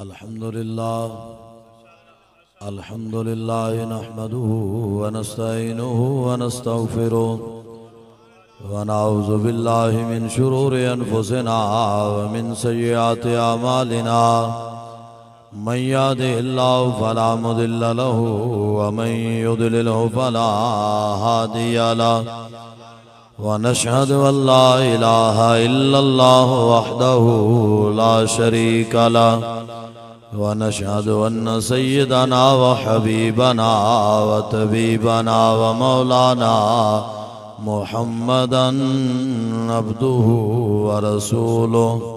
अल्हम्दुलिल्लाह नहमदुहु व नस्तईनुहु व नस्तगफिरुह व नऊज़ु बिल्लाहि मिन शुरूरि अनफुसिना व मिन सय्यिआति अमालिना मन यहदिहिल्लाहु फला मुदिल्ल लहु व मन युद्लिलहु फला हादिय लहु व नशहदु अल्ला इलाहा इल्लल्लाहु वहदहु ला शरीका लहु व नशहदु अन्न सय्यदना व हबीबना व तबीबना व मौलाना मुहम्मदन अब्दुहु व रसूलुहु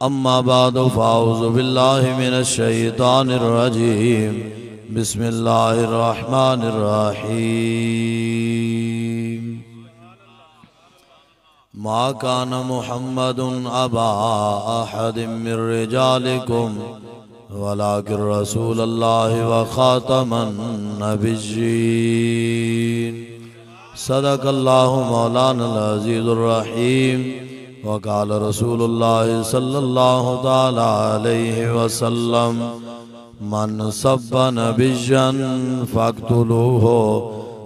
अम्मा बादु फ़अऊज़ु बिल्लाहि मिनश शैतानिर रजीम बिस्मिल्लाहिर रहमानिर रहीम मा कान मुहम्मदुन अबा अहदिम मिर रिजालिकुम वलाकिन रसूलल्लाहि व खातमन नबिय्यीन सदक़ल्लाहु मौलानल अज़ीज़ुर रहीम वक़ाल रसूलुल्लाहि सल्लल्लाहु तआला अलैहि वसल्लम मन सब्बा नबिय्यन फ़क़्तुलूहु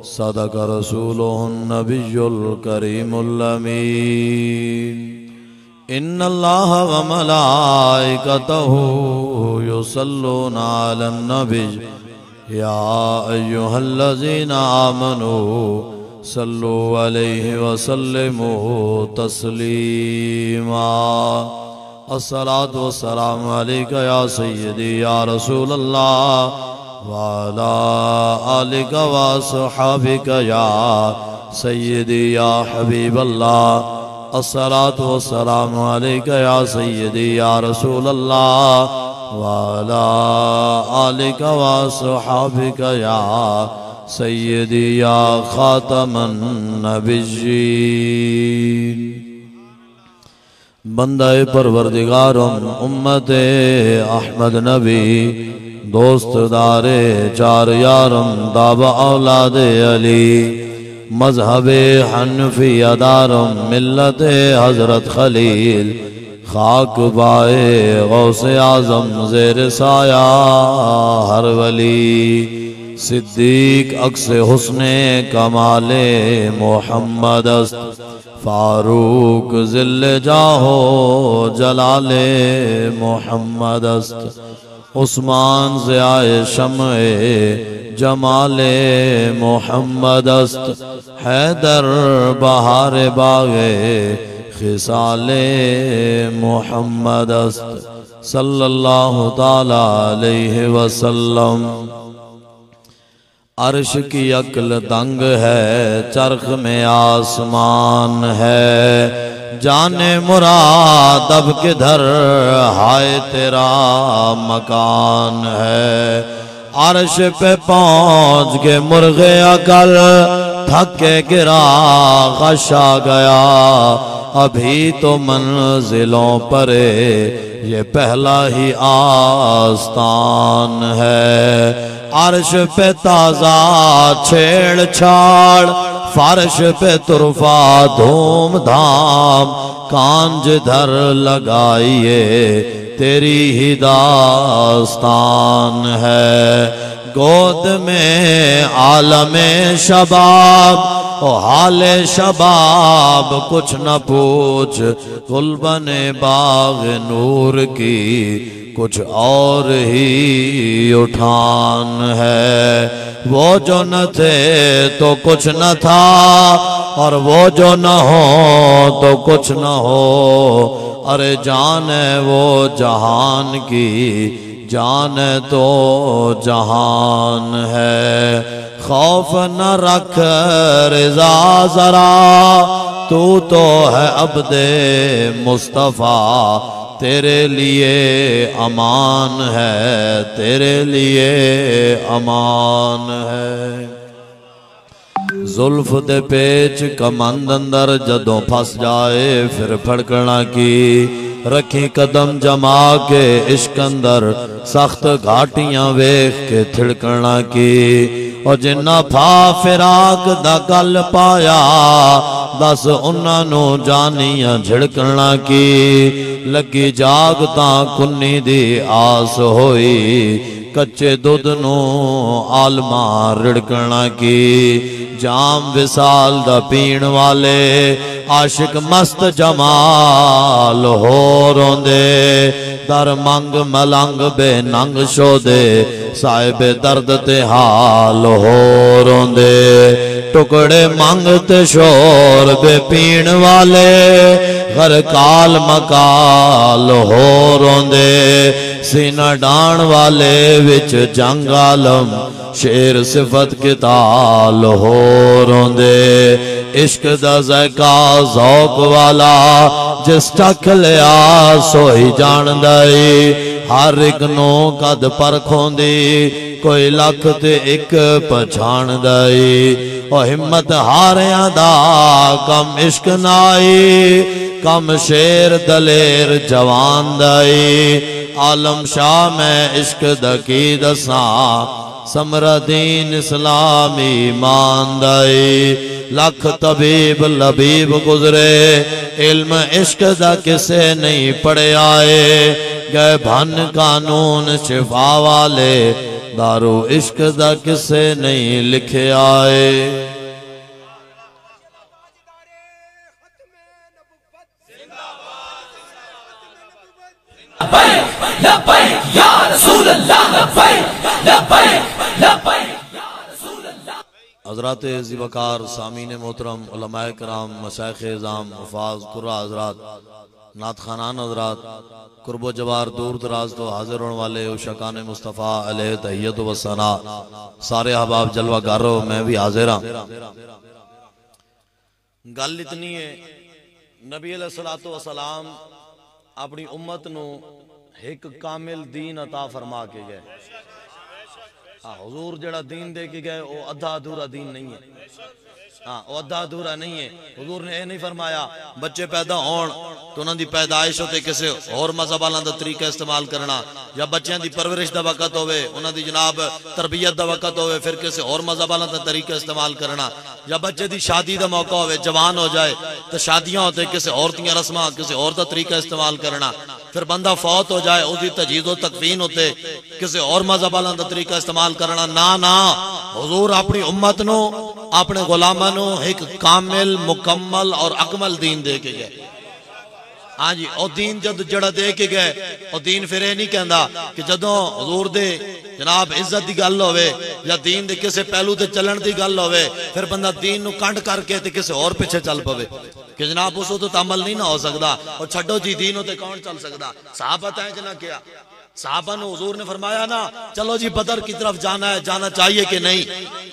सदक़ रसूलुहुन नबियुल करीमुल अमीन इन्नल्लाह व मलाइकतहु युसल्लूना अलन नबी या अय्युहल्लज़ीना आमनू सल्लु अलैहि वसल्लिमू तस्लीमा अस्सलातु वस्सलामु अलैका या सय्यदी या रसूलल्लाह व अला आलिका व अस्हाबिका या सय्यदी या हबीबल्लाह अस्सलातु वस्सलामु अलैका या सय्यदी या रसूलल्लाह व अला आलिका व अस्हाबिका या सय्यदी या खातमन नबिय्यीन बंदे परवरदिगारम उम्मते अहमद नबी दोस्त दारे चार यारम दाबा औलादे अली मजहबे हनफी अदारम मिल्लते हजरत खलील खाक बाए गौसे आजम ज़ेर साया हर वली सिद्दीक अक्से हुस्ने कमाले मोहम्मद फारूक ज़िल्ले जाहो जलाले मोहम्मद उस्मान से आए शम्ए जमाले मोहम्मद हैदर बहार बागे खिसाले मोहम्मद सल्लल्लाहु ताला अलैहि वसल्लम अर्श की अक्ल दंग है चरख में आसमान है जाने मुराद अब किधर हाय तेरा मकान है अर्श पे पहुँच के मुर्गे अकल थके गिरा खशा गया अभी तो मंजिलों पर ये पहला ही आस्तान है अर्श पे ताजा छेड़छाड़ फर्श पे तुरफा धूम धाम कान जिधर लगाइए तेरी ही दास्तान है गोद में आलमे शबाब ओ हाले शबाब कुछ न पूछ गुल बने बाग नूर की कुछ और ही उठान है वो जो न थे तो कुछ न था और वो जो न हो तो कुछ न हो अरे जान है वो जहान की जान तो जहान है खौफ न रख रिजा जरा तू तो है अब्दे मुस्तफ़ा तेरे लिए अमान है तेरे लिए अमान है जुल्फ दे पेच कमंद अंदर जदों फस जाए फिर फड़कना की रखी कदम जमा के इश्क अंदर सख्त घाटियां वेख के थिड़कना की और जिन्ना फा फिराक दा गल पाया दस उन्होंने जानिया झिड़कना की लगी जाग तां कुन्नी दी आस होई कच्चे दुध नू आलमा रिड़कना की जाम विसाल दा पीण वाले आशिक मस्त जमाल हो रोंदे दर मंग मलंग बे नंग शोदे साहिबे दर्द ते हाल हो रोंदे टुकड़े मंग ते शोर बे पीण वाले घर काल मकाल हो रोंदे सीना डाण वाले विच जंग आलम शेर सिफत किताल हो रोंदे इश्क दा ज़ायका ज़ौक वाला जिस चख लिया सोई जानदा हर एक नो कद परखोंदी कोई लख ते एक पछाणदा ओ हिम्मत हारियां दा कम इश्क नाई कम शेर दलेर जवान दाई आलम शाह मैं इश्क दकी दसा समरा दीन इस्लामी मानदाई लख तबीब लबीब गुजरे इल्म इश्क दा किसे नहीं पढ़िया गए भन कानून शिफा वाले दारू इश्क दा किसे नहीं लिखे आए हज़रात ज़िबकार सामीन मोहतरम उलमाए कराम मशाइख़ इज़ाम मुफ़ाज़ कुर्रा हज़रात नात खानान हज़रात कुर्बो जवार दूर दराज तो हाजिर होने वाले उशकान मुस्तफ़ा अलैहि तहियत व सना सारे अहबाब जलवा गारो मैं भी हाजिर हाँ। गल इतनी है नबी अलैहिस्सलातु वस्सलाम अपनी उम्मत नू एक कामिल दीन अता फरमा के गए। हाँ हुजूर जड़ा दीन दे के गए वो अद्धा अधूरा दीन नहीं है। हाँ वो अद्धा अधूरा नहीं है। हुजूर ने यह नहीं फरमाया बच्चे पैदा होण तो उन्होंने पैदाइश होते किसी और मजहब वालों का तरीका इस्तेमाल करना या बच्चों की परवरिश का वक्त होवे उन्होंने जनाब तरबियत का वक्त होवे फिर किसी और मजहब वालों का तरीका इस्तेमाल करना या बच्चे की शादी का मौका होवे जवान हो जाए तो शादियां होते किसी और दियां रस्मां किसी और का तरीका इस्तेमाल करना फिर बंदा फौत हो जाए उसकी तजीज़ो तकफीन होते किसी और मजहब वालों का तरीका इस्तेमाल करना ना ना हुजूर अपनी उम्मत नू अपने गुलामां नू एक कामिल मुकम्मल और अकमल दीन दे के गए। हाँ जी और दीन जद जड़ा दे के गए और दीन फिर नहीं कहता कि जदों हुजूर दे जनाब इज्जत की गल होवे या दीन दे किसी पहलू ते चलन की गल होवे फिर बंदा दीन नू कंड करके ते किसी और पीछे चल पवे कि जनाब उस तो अमल नहीं ना हो सकता और छड्डो जी दीन होते कौन चल सकता। साहबा तय जना किया साहबा ने हुजूर ने फरमाया ना चलो जी बदर की तरफ जाना है जाना चाहिए कि नहीं।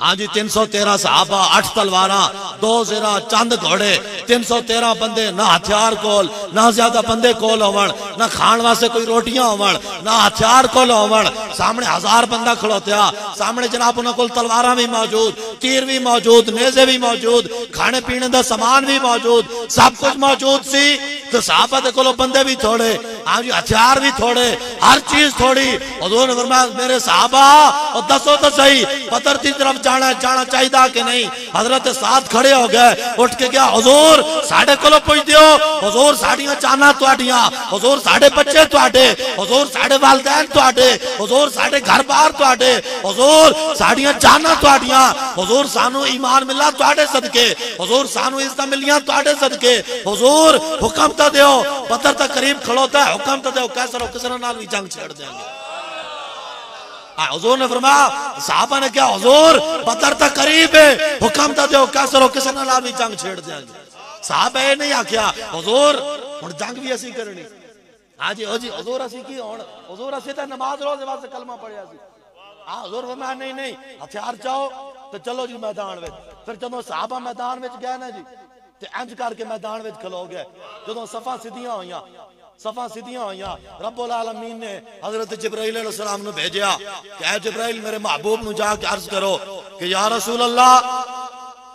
हाँ जी 313 साहबा 8 तलवारा 2 ज़रा चंद घोड़े 313 बंदे ना हथियार कोल ना ज्यादा बंदे कोल होवण ना खान वास्ते कोई रोटियां होवण ना हथियार कोल होवण सामने 1000 बंदा खड़ोत्या सामने जनाब उन्हां कोल तलवारां भी मौजूद तीर भी मौजूद नेज़े भी मौजूद खाने पीने का सामान भी मौजूद सब कुछ मौजूद सी तो साहबा दे कोलों बंदे भी थोड़े हाँ जी हथियार भी थोड़े हर चीज थोड़ी। हुजूर ने फरमाया मेरे साहबा और दसो तो सही बदर की तरफ जाना चाहिए कि नहीं। हजरत साथ खड़े हो गए उठ के गया हुजूर साढ़े कोलों पुछ दियो हुजूर साड़ियां जाना तुहाडियां हुजूर साढ़े बच्चे तुहाडे हुजूर साढ़े वालिदैन तुहाडे हुजूर साढ़े घर बार तुहाडे हुजूर साड़ियां जाना तुहाडियां हुजूर सानू ईमान मिला तुहाडे सदके हुजूर सानू इज्जत मिलियां तुहाडे सदके हुजूर हुक्म तो दियो बदर तक करीब खड़ोता है हुक्म तो दियो कैसर किसर नाल भी जंग छेड़ देंगे। हुजूर ने फरमाया साहबा ने क्या हुजूर बदर तक करीब है हुक्म तो दियो कैसर किसर नाल भी जंग छेड़ देंगे। साहबा ये नहीं आख्या हुजूर हुण जंग भी असी करनी। हाँ जी हुजूर असी की हुण हुजूर असी तो नमाज रोजे वास्ते कलमा पढ़िया सी। हाँ हुजूर फरमाया नहीं नहीं हथियार चाहो तो चलो जी मैदान में। फिर जदों साहबा मैदान में गए ना जी ते इंज करके मैदान में खलो गए जदों सफा सीधियां होइयां रब्बुल आलमीन ने हजरत जिब्राइल अलैहिस्सलाम नु भेजा कि ऐ जिब्राइल मेरे महबूब नु जाके अर्ज करो कि या रसूल अल्लाह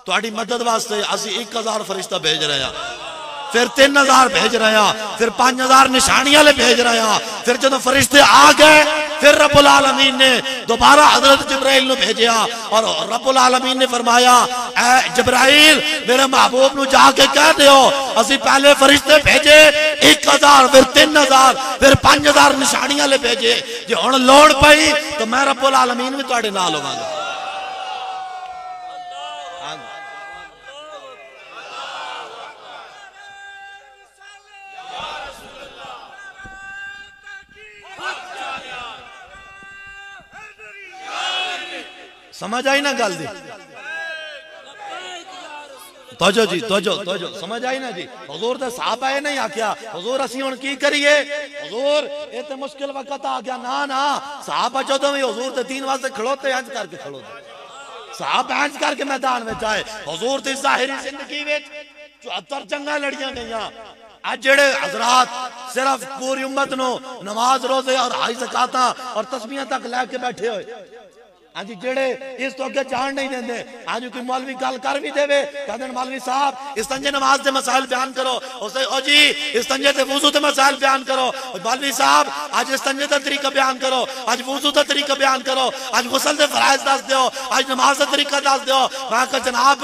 तुहाडी मदद वास्ते असि 1000 फरिश्ता भेज रहे हैं। फिर 3000 भेज रहे हैं, फिर 5000 निशानियां ले भेज रहे हैं। फिर जो फरिश्ते आ गए फिर रब्बुल आलमीन ने दोबारा हजरत जिब्राइल ने भेजा और रब्बुल आलमीन ने फरमाया ऐ जिब्राइल मेरे महबूब नु जाके कह दियो असि पहले फरिश्ते भेजे 1000 फिर 3000 फिर 5000 निशानियां ले भेजे, जे हुण लोड़ पई तो मैं रब्बुल आलमीन भी तुहाडे नाल होवांगा। समझ आई ना गल दी? तोजो जी तोजो समझ आई ना जी? हुजूर दे साहबा ने नहीं आख्या हुजूर असी हुण की करिए, हुजूर ये ते मुश्किल वक्त आ गया। ना ना, साहबा जदों भी हुजूर दे दीन वास्ते खड़ोते इंज करके खड़ोते, साहब इंज करके मैदान में आए। हुजूर दी ज़ाहिरी जिंदगी विच 74 जंगां लड़ियां गईयां। आज जेड़े हजरात सिर्फ पूरी उम्मत नो नमाज रोजे और हाई ज़कातां और तस्बीहां तक लैके बैठे होए, हाँ जी, जेड़े इस तो अगे जान नहीं देंगे। हाँ जी, कोई मौलवी गल कर भी देवे कहते मौलवी साहब इस्तंजे नमाज के मसाइल बयान करो, ओ जी इस्तंजे ते वुजू के मसाइल बयान करो, मौलवी साहब आज इस्तंजे का तरीका बयान करो, आज वुजू का तरीका बयान करो, आज गुसल के फराइज दस दो, आज नमाज का तरीका दस दो। मैं कहा जनाब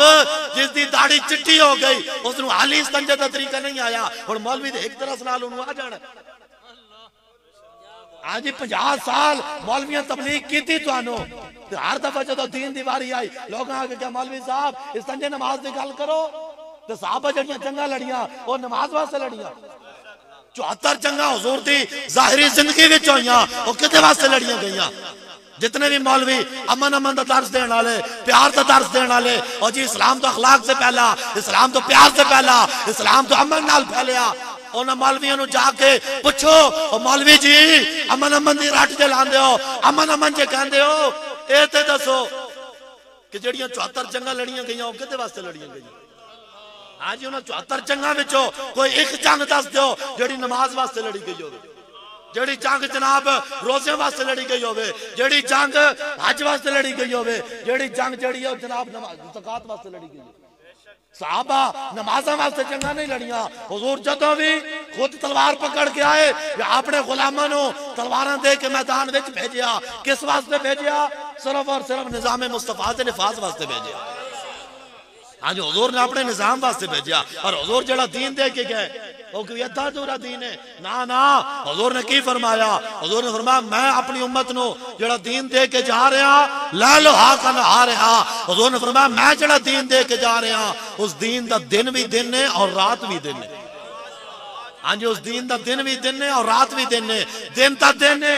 जिसकी दाढ़ी चिट्टी हो गई उसनु हाली इस्तंजे का तरीका नहीं आया, और मौलवी एक तरह नाल उन्होंने आ जाना। आज 50 साल मौलवियां तबलीग की थी, हर दफा जो दीन दी वारी आई लोग आके क्या मौलवी साहब इस्तंजे नमाज की गल करो, तो साहब जड़ियां जंगा लड़ियां वो नमाज वास्ते लड़ियां। 74 जंगा हुजूर दी ज़ाहिरी जिंदगी विच होइयां, वो किदे वास्ते लड़ियां गईयां। जितने भी मौलवी अमन अमन का दर्ज देने वाले, प्यार का दर्ज देने वाले, और जी इस्लाम तो अखलाक से पहला, इस्लाम तो प्यार से पहला, इस्लाम तो अमन नाल फैलिया। उन्होंने मौलवियों को जाके पूछो मौलवी जी अमन अमन की रट जलाते हो, अमन अमन जे कहते हो, ये तो दसो कि जड़ियां 74 जंगा लड़ियां गई वो किहदे वास्ते लड़ियां गई। हाँ जी, उन्होंने 74 जंगा विचों कोई एक जंग दस दो जिहड़ी नमाज वास्ते लड़ी गई होवे, जिहड़ी जंग जनाब रोज़े वास्ते लड़ी गई होवे, जिहड़ी जंग हज वास्ते लड़ी गई होवे, जिहड़ी जंग जिहड़ी है जनाब ज़कात वास्ते लड़ी गई है। साहबा नमाजा वास्ते जंगा नहीं लड़ियां। हुजूर जदों भी खुद तलवार पकड़ के आए या अपने गुलामां नूं तलवारां दे के मैदान विच भेजिया, किस वास्ते भेजिया? सिर्फ और सिर्फ निजाम मुस्तफा दे निफाज वास्ते भेजिया। हाँ जी, हुजूर ने अपने निजाम वास्ते भेजिया। और हुजूर जड़ा दीन दे के गए वो कोई अद्धा अधूरा दीन है? ना ना, हुजूर ने की फरमाया? हुजूर ने फरमाया मैं अपनी उम्मत नूं जड़ा दीन दे के जा रहा ला लो हा कन आ रहा। हुजूर ने फरमाया मैं जड़ा दीन दे के जा रहा उस दीन दा दिन भी दिन है और रात भी दिन है। हाँ जी, उस दीन दा दिन भी दिन है और रात भी दिन है। दिन ता दिन है,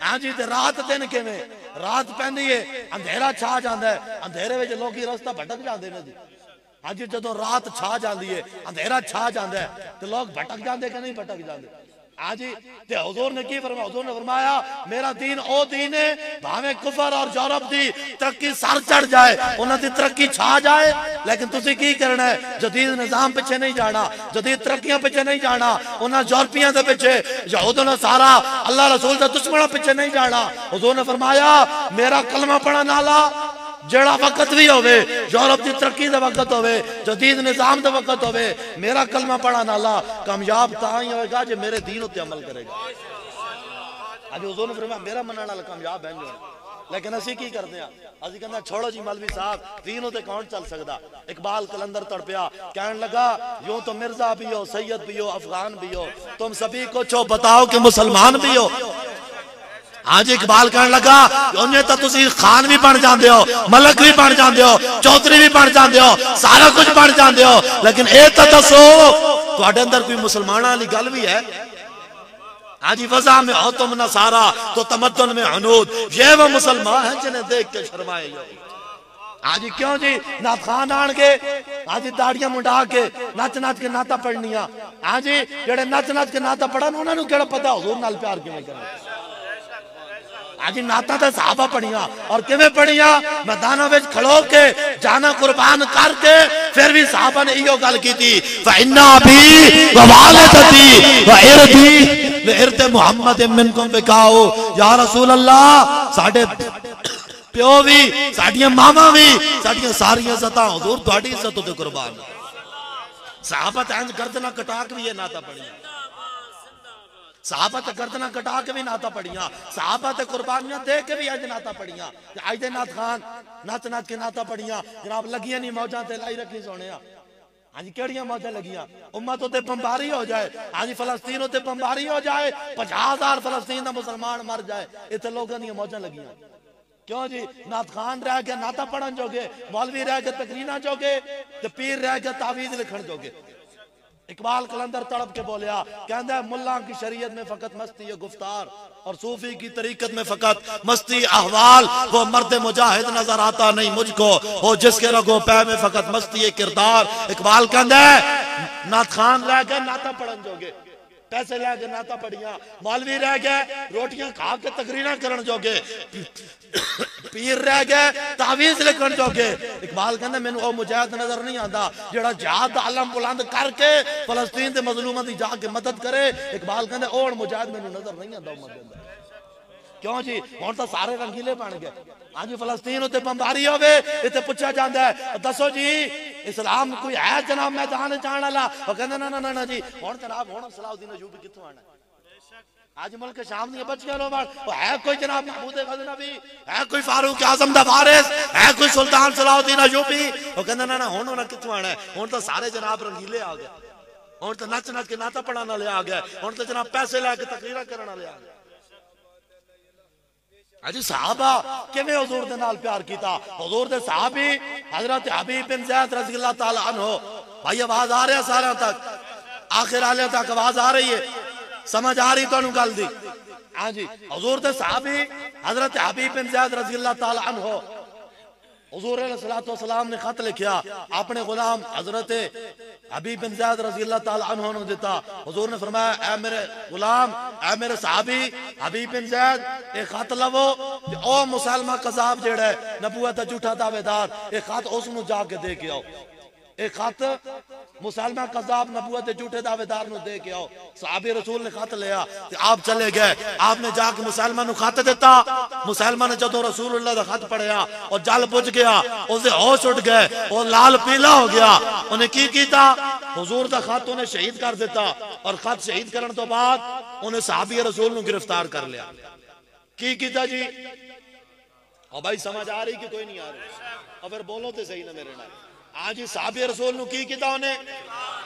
हाँ जी, ते रात दिन किवें? रात पैंदी है अंधेरा छा जाता है, अंधेरे विच लोग रास्ता भटक जाते हैं जी। हाँ जी, जो रात छा जाती है अंधेरा छा जाता है तो लोग भटक जाते कि नहीं भटक जाते? हाँ जी, ते हुजूर ने की फरमाया? हुजूर ने फरमाया मेरा दीन ओ दीन है भावें कुफर और यूरोप दी तरक्की सर चढ़ जाए, उन्हां दी तरक्की छा जाए, लेकिन तुसी की करना है? जदीद निजाम पिछे नहीं जाना, जदीद तरक्कियां पिछे नहीं जाना, उन्हां यूरोपियां दे पिछे, यहूद नसारा अल्लाह रसूल दे दुश्मनां पिछे नहीं जाना। हुजूर ने फरमाया मेरा कलमा पढ़न वाला जेड़ा वक्त भी होवे, यूरोप की तरक्की का वक्त होवे, जदीद निजाम का वक्त होवे, मेरा कलमा पढ़न वाला कामयाब तां ही होएगा जे मेरे दीन उत्ते अमल करेगा। अज हुजूर ने फरमाया मेरा मनण वाला कामयाब बन जाए। लेकिन असी की करते हैं? असी कहते छोड़ो जी मौलवी साहब दीन उत्ते कौन चल सकता। इकबाल कलंदर तड़पिया कहने लगा यूं तो मिर्जा भी हो, सैयद भी हो, अफगान भी हो, तुम सभी कुछ हो, बताओ कि मुसलमान भी हो। हाँ जी, इकबाल कहने लगा उन्हें तो तुसी खान भी बन जाते हो, मलक भी बन जाते हो, चौधरी भी बन जाते हो, सारा कुछ बन जाते हो, लेकिन ये तो दसो तुहाडे अंदर कोई मुसलमाना वाली गल भी है? हाँ जी, वज़ा में हो तुम नसारा तो तमद्दुन में हनूद, ये वो मुसलमान है जिन्हें देख के शर्माए। हाँ जी, क्यों जी नात खान आन के हाँ जी दाड़ियां मुंडा के नच नच के नाता पढ़निया। हाँ जी, जेड़े नच नच के नाता पढ़न उन्होंने केड़ा पता हुजूर नाल प्यार किवें करना। आज नाता तो साहबा पढ़िया और किवें पढ़िया? मैदाना विच खड़ो के जाना कुर्बान करके फिर भी साहबा ने इहो गल कीती फइन्ना भी व वालिदती व इरदी व इरद मुहम्मद मिनकुम बिकाओ। या रसूल अल्लाह साडे प्यो भी, साडियां मावां भी, साडियां सारियां इज्जतां हुजूर तुहाडी इज्जत ते कुर्बान। सहाबत इंज गर्दना कटा के भी ये नाता पढ़िया, सहाबत गर्दना कटा के भी नाता पढ़िया, सहाबत कुर्बानियां दे के भी अज नाता पढ़िया। अज दे नात खान नच नच के नाता पढ़िया जनाब, लगियां नहीं मौजा ते लाई रखी सोने। हाँ जी केड़ियां मौजा लगियां, उम्मत उत्ते बंबारी हो जाए। हाँ जी फलस्तीन उत्ते बंबारी हो जाए, 50,000 फलस्तीन का मुसलमान मर जाए, इतने लोगों दी मौजा लगियां। क्यों जी? नात खान रह गया नाता पढ़न जोगे, मौलवी रह गए तकरीना जोगे, ते पीर रह गया तावीज लिखण जोगे। इकबाल कलंदर तड़प के बोलिया, कहता है मुल्ला की शरीयत में फकत मस्ती है गुफ्तार, और सूफी की तरीकत में फकत मस्ती अहवाल। वो मर्द मुजाहिद नजर आता नहीं मुझको, वो जिसके रगो पै में फकत मस्ती है किरदार। इकबाल कहता है नात खान रह गए नाता पढ़न जोगे, पैसे लैके नाता पढ़िया, मौलवी रह गए रोटियां खा के तकरीरा करन जोगे, पीर रह गए तावीज लिखण जोगे। इकबाल कहंदा मैनू ओ मुजाहिद नजर नहीं आता जेड़ा जिहाद दा आलम बुलंद करके फलस्तीन दे मजलूमां दी जाके मदद करे। इकबाल कहंदा ओ मुजाहिद मैनू नजर नहीं आता उम्मत दे अंदर। क्यों जी? हुण तां सारे रंगीले बन गए। हाँ जी फलस्तीन उत्ते बंबारी होवे, इत्थे पुछया जांदा है दसो जी इस्लाम कोई है जनाब मैदान जाण वाला? ओ कहंदा ना ना ना जी हुण जनाब हुण सलाउद्दीन अयूबी कित्थों आना? आज मुल्क शाम दी बच्चियां नो बाल है कोई जनाब महमूद गजनवी, है कोई फारूक आजम दा वारिस, है कोई सुल्तान सलाउद्दीन अयूबी? ओ कहंदा ना ना हुण उन्हां कित्थों आना है? हुण तां सारे जनाब रंगीले आ गए, हुण तां नच नच के नाता पढ़ाने वाले आ गए, हुण तां जनाब पैसे लैके तकरीरा करन वाले आ गए। अजी साहबा किवें हुजूर दे नाल प्यार कीता? हुजूर दे सहाबी हजरत हबीब बिन ज़ैद रज़ी अल्लाह ताला अन्हु, भाई आवाज आ रहा है सारे तक, आखिर आले तक आवाज आ रही है, समझ आ रही तुहानू गल दी? हाँ जी हुजूर दे सहाबी हजरत हबीब बिन ज़ैद रज़ी अल्लाह ताला अन्हु, हुजूर अलैहिस्सलातु वस्सलाम ने खत लिखा अपने गुलाम हजरत हबीब बिन ज़ैद रज़ी अल्लाह ताला अन्हु ने दिता। हुजूर ने फरमाया ऐ मेरे गुलाम, ऐ मेरे सहाबी हबीब बिन ज़ैद, एक खत लवो ओ मुसलमान कज़ाब जेड़ा है नबूवत दा झूठा दावेदार, एक खत उसनू जाके दे के आओ। एक खत मुसलमान कज़ाब नबूवत दे झूठे दावेदार नु दे के आओ। सहाबी रसूल ने खत लिया ते आप चले गए, आपने जाके मुसलमान नु खत दिता। मुसलमान ने जदों रसूलुल्लाह दा खत पढ़िया और जल बुझ गया, उसदे होश उठ गए, वो लाल पीला हो गया। उन्हें की कीता? हुजूर दा खत उन्हें शहीद कर दिता, और खत शहीद करने तो बाद उन्हें सहाबी रसूल नु गिरफ्तार कर लिया। की कीता जी? और भाई समझ आ रही कि कोई नहीं आ रही? और फिर बोलो तो सही ना मेरे नाल। आज साहबी रसूल नु की कीता? उन्हें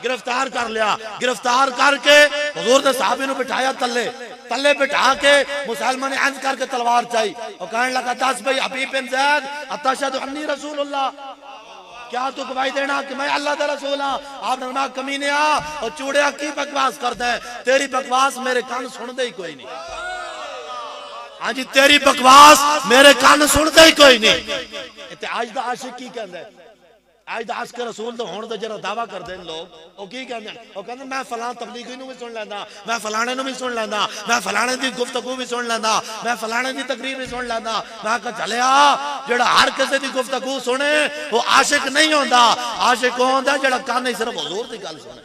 गिरफ्तार कर लिया। गिरफ्तार करके हुजूर दे सहाबी नु बिठाया तल्ले, तल्ले बिठा के मुसलमान ने इंज करके तलवार चाही और कहने लगा दस भाई हबीब बिन ज़ैद अतशहदु अन्नी रसूलुल्लाह, क्या तू गवाही देना कि मैं अल्लाह दा रसूल हां? आपने फरमाया कमीने आ और चूड़िया की बकवास करदा है, तेरी बकवास मेरे कान सुनदे ही कोई नहीं। हाँ जी तेरी बकवास मेरे कान सुनदे ही कोई नहीं। इत्ते आज दा आशिक की कहंदा है? आज दा आशिक रसूल तो हुण दा जरा दावा करदे ने लोग, ओ की कहंदे ने? ओ कहंदे मैं फलां तबलीगी नु भी सुन लैंदा, मैं फलाणे नु भी सुन लैंदा, मैं फलाणे दी गुफ्तगू भी सुन लैंदा, मैं फलाणे दी तकरीर भी सुन लैंदा। मैं कहा चलिया जेड़ा हर किसी दी गुफ्तगू सुने वो आशिक नहीं होंदा। आशिक वो होंदा जेड़ा कान ही सिर्फ हुजूर दी गल सुने।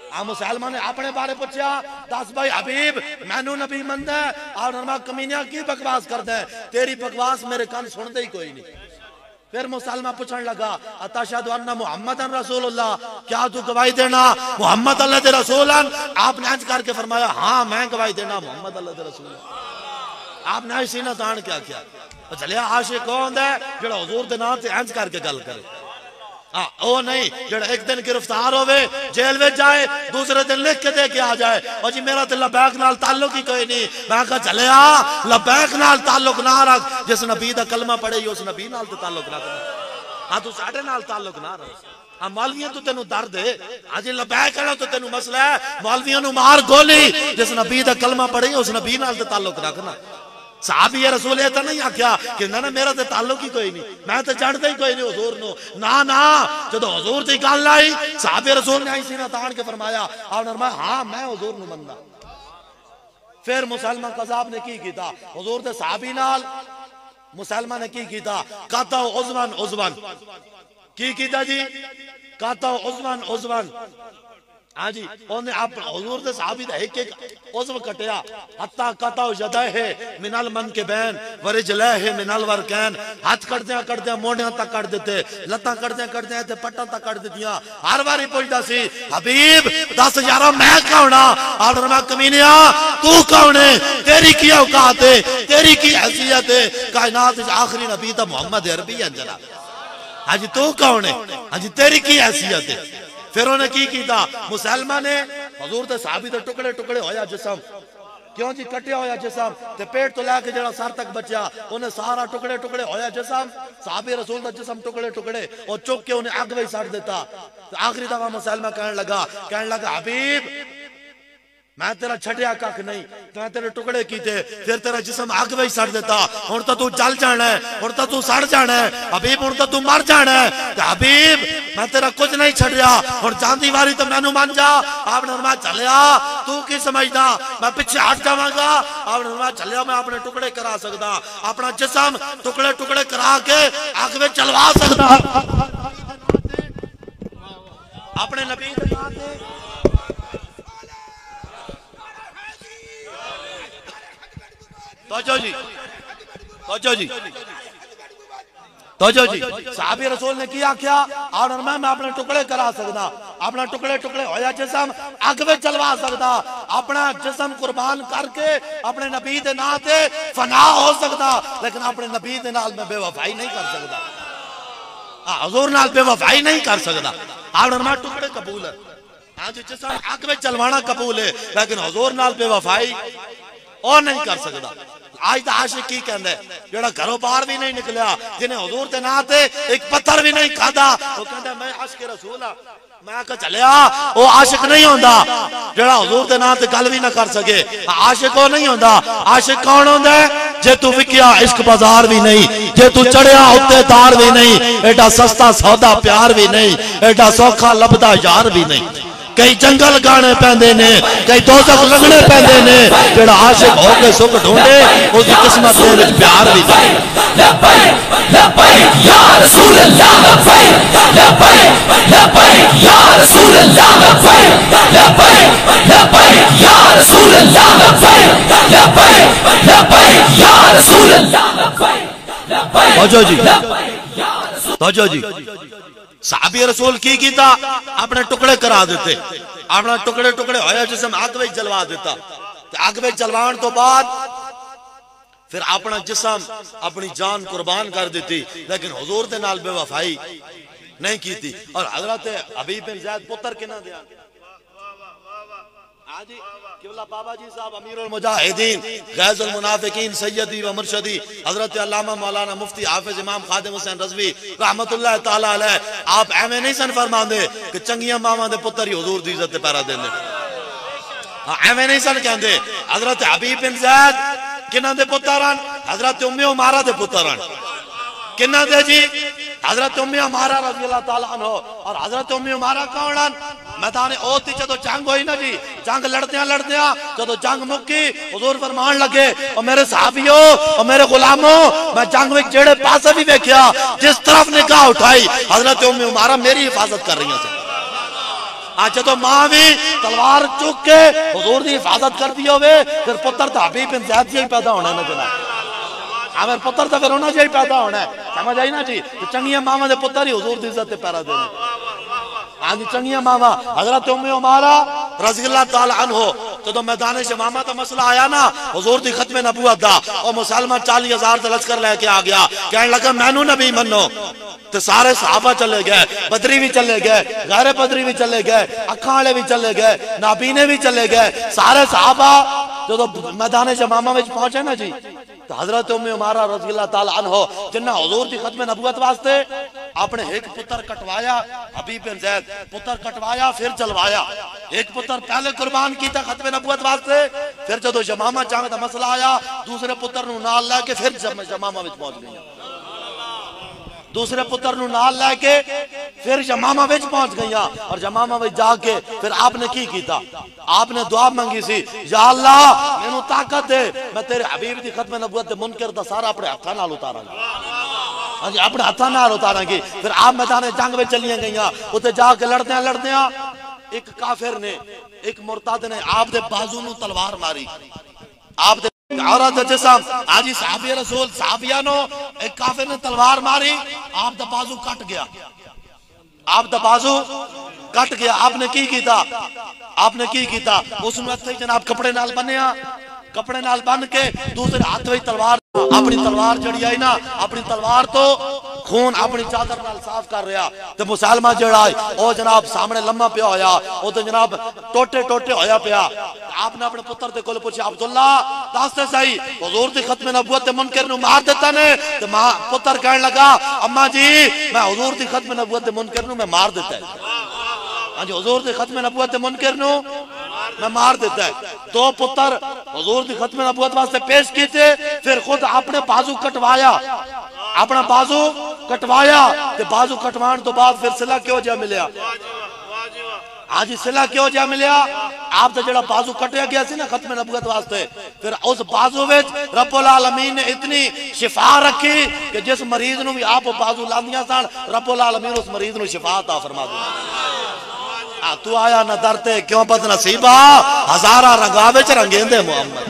आ मुसलमान ने अपने बारे पूछया दस भाई हबीब मैनू नबी मनदा है? आप फरमाया कमीनिया की बकवास करदा है, तेरी बकवास मेरे कान सुनदे ही कोई नहीं। फिर मुसलमान पूछने लगा अतशहदु अन्ना मुहम्मदन रसूलुल्लाह, क्या तू गवाही देना मुहम्मद अल्लाह के रसूल हैं? आपने इंज करके फरमाया हाँ मैं गवाही देना मुहम्मद अल्लाह के रसूल हैं। आपने सीना तान क्या किया? चलिया आशिक कौन है जेड़ा हुजूर दे नाम से इंज करके गल करे? हाँ ओ नहीं जेड़ा एक दिन गिरफ्तार होवे जेल में जाए दूसरे दिन लिख के दे के आ जाए और जी मेरा तो लबैक नाल ताल्लुक ही कोई नहीं। मैं कहा चले आ लबैक नाल ताल्लुक ना रख, जिस नबी दा कलमा पढ़े उस नबी नाल तो ताल्लुक रख। हाँ तू साडे नाल ताल्लुक ना रख। हाँ मौलवियों तो तेनू दर्द है, आज लबैक वाला तो तेनू मसला है, मौलवियों नु मार गोली, जिस नबी दा कलमा पढ़े उस नबी नाल तो ताल्लुक रखना। साहबी रसूल ये तो नहीं आख्या कि ना ना मेरा तो ताल्लुक ही कोई नहीं, मैं तो जानता ही कोई नहीं हुजूर नो। ना ना जो हुजूर की गल आई साहबी रसूल ने सीना तान के फरमाया आपने फरमाया हाँ मैं हुजूर नु मनदा। फिर मुसलमान कज़ाब ने की कीता? हुजूर दे सहाबी नाल मुसलमान ने की कीता? काता उज़वन उज़वन की कीता जी? काता उज़वन उज़वन हाँ जी उन्हें आप हुजूर दे सहाबी दा एक एक उज़व कटिया हत्ता कताउ यदैहि मिनल मन के बैन वरिजलैहि मिनल वरकैन हाथ कटदे मोढियां तक कट देते लत्तां कटदे ते पट्टां तक कट दित्तियां हर बारी पुछदा सी हबीब दस यारा मैं कौन हां आपने मैं कमीनिया तू कौन है तेरी की औकात है तेरी की हैसियत है कायनात विच आखिरी नबी तो मोहम्मद अरबी है जनाब हां जी तू कौन है हां जी तेरी की हैसियत है फिर उन्हें की कीता मुसलमान ने हुजूर दे सहाबी दे टुकड़े टुकड़े होया जिस्म क्यों जी कटिया होया जिस्म ते पेट तो लेके जेड़ा सर तक बचा उन्हें सारा टुकड़े टुकड़े होया जिस्म सहाबी रसूल दा जिस्म टुकड़े टुकड़े और चुक के उन्हें आग में सट देता आखिरी दफा मुसलमान कहने लगा हबीब मैं तेरा छड़िया कख नहीं मैं तेरे टुकड़े कीते फिर तेरा जिस्म आग में सड़ देता हुण तो तू जल जाना है हुण तो तू सड़ जाना है हबीब हुण तो तू मर जाना है हबीब मैं तेरा कुछ नहीं छड़िया हुण जांदी वारी तो मैनू मान जा आपने फरमाया चलिया तू की समझदा मैं पीछे हट जावांगा आपने फरमाया चलिया मैं अपने टुकड़े करा सकदा अपना जिस्म टुकड़े टुकड़े करा के आग में चलवा सकदा अपने नबी दे नाम ते तोजो जी साहबी रसूल ने किया क्या और मैं अपने टुकड़े करा सकदा अपना टुकड़े टुकड़े होया जिस्म आग में चलवा सकदा अपना जिस्म कुर्बान करके अपने नबी दे नाम ते फना हो सकदा लेकिन अपने नबी दे नाल मैं बेवफाई नहीं कर सकदा हुजूर नाल बेवफाई नहीं कर सकदा और मैं टुकड़े कबूल है हां जी जिस्म आग में चलवाना कबूल है लेकिन हुजूर नाल बेवफाई और नहीं कर सकदा आज तो आशिक की कहंदा है जेड़ा घरों बाहर भी नहीं निकलिया जिन्हें हुजूर दे नाम ते एक पत्थर भी नहीं खादा वो कहंदा मैं आशिक रसूल हां मैं कह चलिया वो आशिक नहीं होंदा जेड़ा हुजूर दे नाम ते गल भी ना कर सके आशिक वो नहीं होंदा आशिक कौन होंदा है जे तू विकिया इश्क बाजार भी नहीं जे तू चढ़िया उत्ते तार भी नहीं एडा सस्ता सौदा प्यार भी नहीं एडा सौखा लभदा यार भी नहीं कई जंगल गाने पैंदे ने कई दोज़ख लगने पैंदे ने जेड़ा आशिक हो के सुख ढूंढे उसकी किस्मत दे विच प्यार भी नहीं लब्बैक लब्बैक या रसूल अल्लाह लब्बैक लब्बैक लब्बैक या रसूल अल्लाह लब्बैक लब्बैक लब्बैक या रसूल अल्लाह लब्बैक लब्बैक लब्बैक या रसूल अल्लाह लब्बैक लब्बैक तोजो जी साहबी रसूल की कीता अपने टुकड़े करा देते अपना टुकड़े टुकड़े होया जिस्म आग में जलवा देता आग में जलवान तो बाद फिर अपना जिस्म अपनी जान कुर्बान कर देती लेकिन हुजूर दे नाल बेवफाई नहीं की थी और हजरत हबीब बिन ज़ैद पुत्र किना दिया हाजी किबला बाबा जी साहब अमीरुल मुजाहिदीन गैजुल मुनाफिकीन सैयदी व मुर्शदी हजरत अल्लामा मौलाना मुफ्ती हाफिज इमाम खादिम हुसैन रज़वी रहमतुल्लाह तआला अलैह आप एवें नहीं सन फरमांदे कि चंगियां मावां दे पुत्र ही हुजूर दी इज्जत ते पैरा देंदे एवें नहीं सन कहंदे हजरत हबीब बिन ज़ैद किना दे पुत्र हन हजरत उम्मे उमारा दे पुत्र हन किना दे जी हजरत उम्मे उमारा रज़ी अल्लाह तआला अन्हो और हजरत उम्मे उमारा कौन हन मैदान ओहद दी जदों जंग होई ना जी जंग लड़दियां लड़दियां जदों जंग मुक्की हुजूर फरमान लगे ओ मेरे सहाबियों ओ मेरे गुलामों मैं जंग में जेड़े पासे भी देखया जिस तरफ निगाह उठाई हजरत उम्मे उमारा मेरी हिफाजत कर रही सी आज जदों मां भी तलवार चुक के हुजूर दी हिफाजत करदी होवे फिर पुत्र तो हबीब बिन ज़ैद ही पैदा होना ना जनाब अगर पुत्र तो फिर होना चाहिए पैदा होना है समझ आई ना जी चंगियां मावां दे पुत्र ही हुजूर दी इज्जत ते पैरा देने हाँ जी चंगियां मावा हजरत उम्मे उमारा रज़ी अल्लाह तआला अन्हो जदों मैदान शमामा दा मसला आया ना हुजूर दी खत्म नबूवत दा और मुसलमान 40,000 दा लश्कर लेके आ गया कहने लगा मैनू नबी मनो तो सारे सहाबा चले गए बदरी भी चले गए गैर बदरी भी चले गए अखां वाले भी चले गए नाबीने भी चले गए सारे सहाबा जदों मैदान शमामा में पहुंचे ना जी तो हजरत उम्मे उमारा रज़ी अल्लाह तआला अन्हो जिन्ना हुजूर दी खत्म नबूवत वास्ते अपने एक पुत्र कटवाया हबीब बिन ज़ैद पुत्र कटवाया फिर चलवाया एक पुत्र पहले कुर्बान कीता खत्म नबूवत वास्ते फिर जदों जमामा जंग दा मसला आया दूसरे पुत्र नूं नाल लेके फिर जमामा विच पहुंच गईयां दूसरे पुत्र नूं नाल लेके फिर जमामा विच पहुंच गईयां और जमामा विच जाके फिर आपने की कीता आपने दुआ मंगी सी या अल्लाह मैनू ताकत दे मैं तेरे हबीब दी खत्म नबूवत दे मुनकर दा सारा अपने हत्थां नाल उतारांगा हां जी अपने हत्थां नाल उतारांगी फिर आप मैदान जंग में चलियां गईयां उत्ते जाके लड़दियां लड़दियां एक काफिर ने एक मुर्ताद ने आप दे बाजू नु तलवार मारी, आप दे औरत जिसम आजी साहबी रसूल साहबिया नो एक काफिर ने तलवार मारी, आप दा बाजू कट गया, आप दा बाजू कट गया। आपने की कीता, आपने की कीता उसनु हथे जनाब कपड़े नाल बन्निया, कपड़े नाल बन के दूसरे हाथ में तलवार, अपनी तलवार जड़ी आई ना, अपनी तलवार तो खून अपनी चादर नाल साफ कर रहा ते मुसलमान जड़ा ओ जनाब सामने लम्मा पिया होया, ओ तो जनाब टोटे टोटे होया पिया। आपने अपने पुत्र दे कोल पूछया अब्दुल्ला दस ते सही हुजूर दी खत्म नबूवत ते मुनकर नु मार देता ने, ते मां पुत्र कहने लगा अम्मा जी मैं हुजूर दी खत्म नबूवत ते मुनकर नु मैं मार देता है। हां जी हुजूर दी खत्म नबूवत ते मुनकर नु मैं मार देता है। दो पुत्र हुजूर दी खत्म नबूवत वास्ते पेश कीते, फिर खुद अपने बाजू कटवाया, अपना बाजू कटवाया ते बाजू कटवाने तो बाद फिर सिला क्यों जा मिलया, आज सिला क्यों जा मिलया, आप तो जड़ा बाजू कटिया गया सी ना खत्म नबूवत वास्ते, फिर उस बाजू विच रब्बुल आलमीन ने इतनी शिफा रखी कि जिस मरीज नु भी आप बाजू लांदियां सन रब्बुल आलमीन उस मरीज नु शिफा अता फरमा दिंदा। तू आया ना दरते क्यों बदनसीबा, हजारा रंगा विच रंगेंदे मोहम्मद।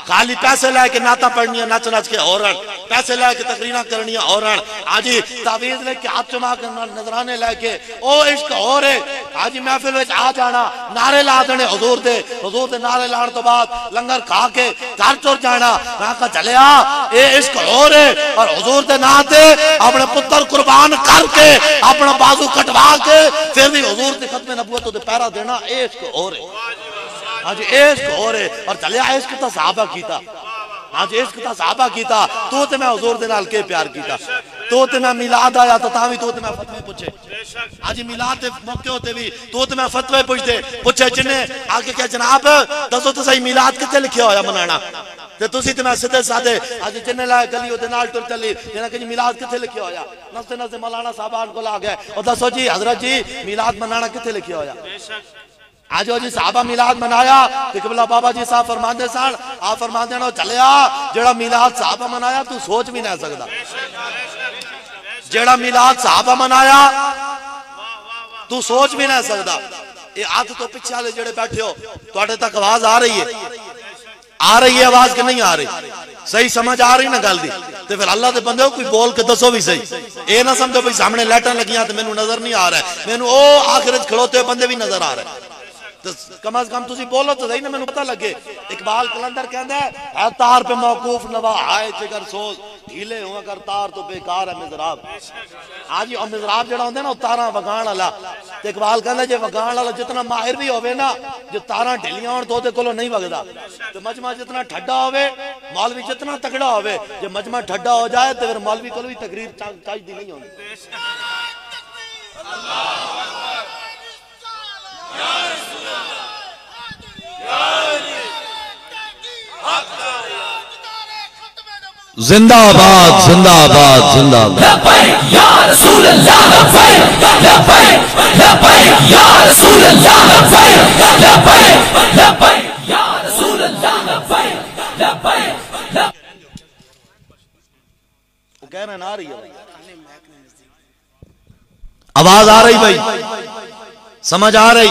खाली पैसे लेके नाता पढ़निया नच नच के औरन, पैसे लेके तकरीरा करनिया औरन, आज तावीज लेके हाथ चुमा के नजराने लेके ओ इश्क हो रे, आज महफिल में आ जाना नारे ला देने हुजूर दे नारे लाने तो बाद लंगर खा के घर चुर जाना। मैं कहा चलिया ए इश्क हो रे और हुजूर दे नाम ते अपने पुत्र कुर्बान करके अपना बाजू कटवा के फिर भी हुजूर दे खत्म नबूवत ते पहरा देना, ए इश्क हो रे। आज इश्क हो रे और चलिया इश्क तो सहाबा कीता, आज इश्क तो सहाबा कीता, तो ते मैं हुजूर दे नाल के प्यार कीता, तो ते मैं मिलाद आया तो तावी तो ते मैं फतवे पूछे, आज मिलाद दे मौके होते भी तो ते मैं फतवे पूछे जिन्ने आके क्या जनाब दसो तो सही मिलाद किथे लिखिया होया मनाना, ते तुसी ते मैं सीधे साधे आज जिन्ने ला गली ओदे नाल टुर चली जेना कि मिलाद किथे लिखिया होया, नस्ते नस्ते मौलाना साहबान को आ गए और दसो जी हजरत जी मिलाद मनाना किथे लिखिया होया। आज जी साहबा मिलाद मनाया किबला बाबा जी साहब फरमांदे सन, आप फरमांदे नो चलिया जेड़ा मिलाद साहबा मनाया तू सोच भी नहीं सकदा, जेड़ा मिलाद साहबा मनाया तू सोच भी नहीं सकदा। ये हाथ तो पीछे वाले जेड़े बैठे हो तुहाडे तक आवाज आ रही है, आ रही है आवाज कि नहीं आ रही, सही समझ आ रही ना गल दी, ते फिर अल्लाह दे बंदे कोई बोल के दसो भी सही, ये ना समझो भाई सामने लाइटां लगियां ते मैनू नजर नहीं आ रहा है, मैनू ओ आखिरत खड़ोते हुए बंदे भी नजर आ रहे हैं, तो कम अज कम तुसी बोलो तो सही ना मैनू पता लगे। इकबाल कलंदर कहंदा है तार पे मौकूफ नवा आए जिगर सोज ढीले हुआ कर तार तो बेकार है मिजराब। हां जी और मिजराब जेड़ा होंदा ना तारा वगाण वाला, ते इकबाल कहंदा जे वगाण वाला जितना माहिर भी होवे ना जे तारा ढिलियां होण तो ओदे कोलों नहीं वगदा, ते मजमा जितना ठड्डा होवे मौलवी जितना तगड़ा होवे जे मजमा ठड्डा हो जाए तो फिर मौलवी कोल भी तकरीर चाहिदी नहीं होंदी। जिंदाबाद जिंदाबाद जिंदाबाद या रसूल अल्लाह या रसूल अल्लाह या रसूल अल्लाह। वो कहना ना आ रही है, आवाज आ रही भाई, समझ आ रही,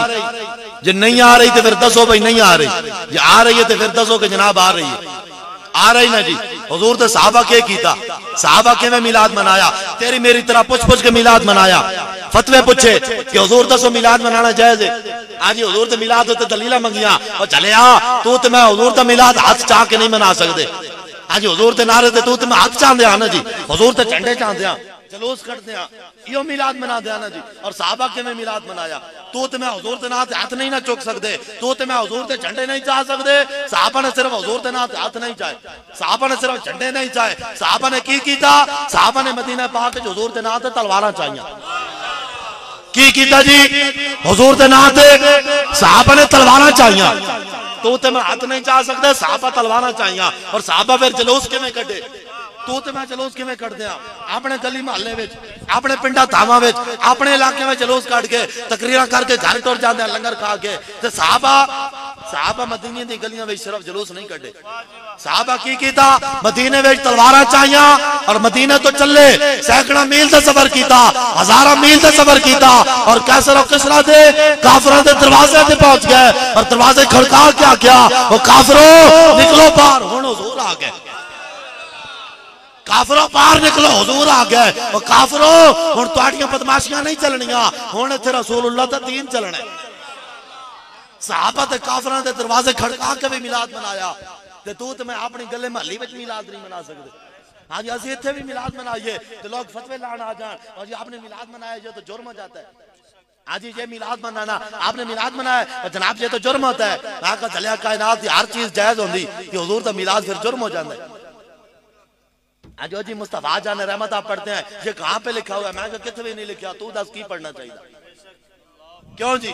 जे नहीं आ रही तो फिर दसो भाई नहीं आ रही, जे आ रही है तो फिर दसो कि जनाब आ रही है, आ रही ना जी। हुजूर तो साहबा के कीता, साहबा के में मिलाद मनाया, तेरी मेरी तरह पूछ के मिलाद मनाया, फतवे पूछे कि हुजूर दसो मिलाद मनाना जायज है। आज हुजूर तो मिलाद होते दलीला मंगिया और चले आ तू तो मैं हुजूर तो मिलाद हाथ चाह के नहीं मना सकते। आज हुजूर ते नारे ते तू तो मैं हाथ चाहते ना जी, हुजूर ते झंडे चाहते जलूस करते यो मिलाद मना दिया ना जी। और साहबा के में मिलाद मनाया, तू तो मैं हुजूर ते नाथ हाथ नहीं ना चुक सकते, तू तो मैं हुजूर ते झंडे नहीं चाह सकते। साहबा ने सिर्फ हुजूर ते नाथ हाथ नहीं चाहे, साहबा ने सिर्फ झंडे नहीं चाहे, साहबा ने की कीता, साहबा ने मदीना पाक च हुजूर ते नाथ तलवारां चाहिए। की कीता जी, हुजूर ते नाथ साहबा ने तलवारां चाहिए, तू तो मैं हाथ नहीं चाह सकते, साहबा तलवारां चाहिए। और साहबा फिर जलूस किवें कढे, तू तो मैं जलूस किवें कढदे आ अपने गली महल्ले विच, अपने पिंडा धावां विच, अपने इलाके में जलूस कढ के तकरीरां करके घर टुर जांदे लंगर खा के। ते साहबा साहबा मदीने दी गलियां में सिर्फ जुलूस नहीं कटे। साहबा की कीता मदीने में तलवारां चाहिया और मदीने तो चले सैकड़ा मील का सफर किया, हजारा मील का सफर किया और कैसर और किसरा दे काफिरों के दरवाजे पे पहुंच गए और दरवाजे खड़का क्या क्या वो काफिरों निकलो बाहर, हुण हुजूर आ गए। काफिरों बाहर निकलो, हुजूर आ गए। और काफिरों हुण तुहाडियां बदमाशियां नहीं चलनियां, हुण इत्थे रसूलुल्लाह दा दीन चलना है। सहाबा ते काफिरां दे दरवाजे खड़का के भी मिलाद मनाया ते तू ते मैं अपनी गले महल्ली विच मिलाद नहीं मना सकदे। हाँ जी असं इतने भी मिलाद मनाइए तो लोग फतवे लाना आ जाए और जी आपने मिलाद मनाया जो तो जुर्म हो जाता है। हाँ जी ये मिलाद मनाना आपने मिलाद मनाया और जनाब ये तो जुर्म होता है। मैं कहा चलिया कायनात की हर चीज जायज होंगी कि हुजूर का मिलाद फिर जुर्म हो जाता है। आज जी मुस्तफा जान रहमत आप पढ़ते हैं, ये कहाँ पे लिखा हुआ है? मैं कितने भी नहीं लिखा, तू दस की पढ़ना चाहिए। क्यों जी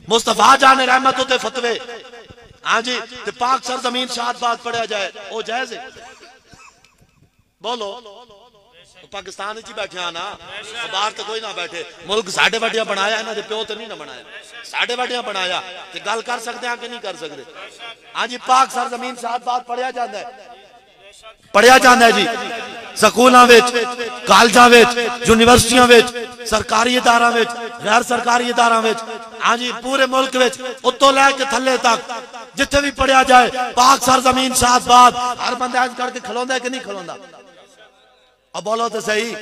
मुस्तफा जान रहमत होते फतवे। हाँ जी ते पाक सरजमीन शाद बात पढ़ा जाए वो जायज है? बोलो पाकिस्तान ही बैठे ना, बाहर तो कोई ना बैठे। मुल्क साढ़े वाडिया बनाया इन्होंने प्यो तो नहीं ना बनाया, साढ़े वाडिया बनाया ते गल कर सकते हैं कि नहीं कर सकते? हाँ जी पाक सरजमीन शाद बात पढ़िया जाता है, पढ़िया जाता है जी स्कूलों में, कॉलेजों में, यूनिवर्सिटियों में, सरकारी इदारा में, गैर सरकारी इदारा में। हाँ जी पूरे मुल्क में उत्तों लैके थले तक जिथे भी पढ़िया जाए पाक सरजमीन शाद बात हर बंदा ऐसा करके खलोंदा है कि नहीं खलोंदा? अब बोलो तो सही,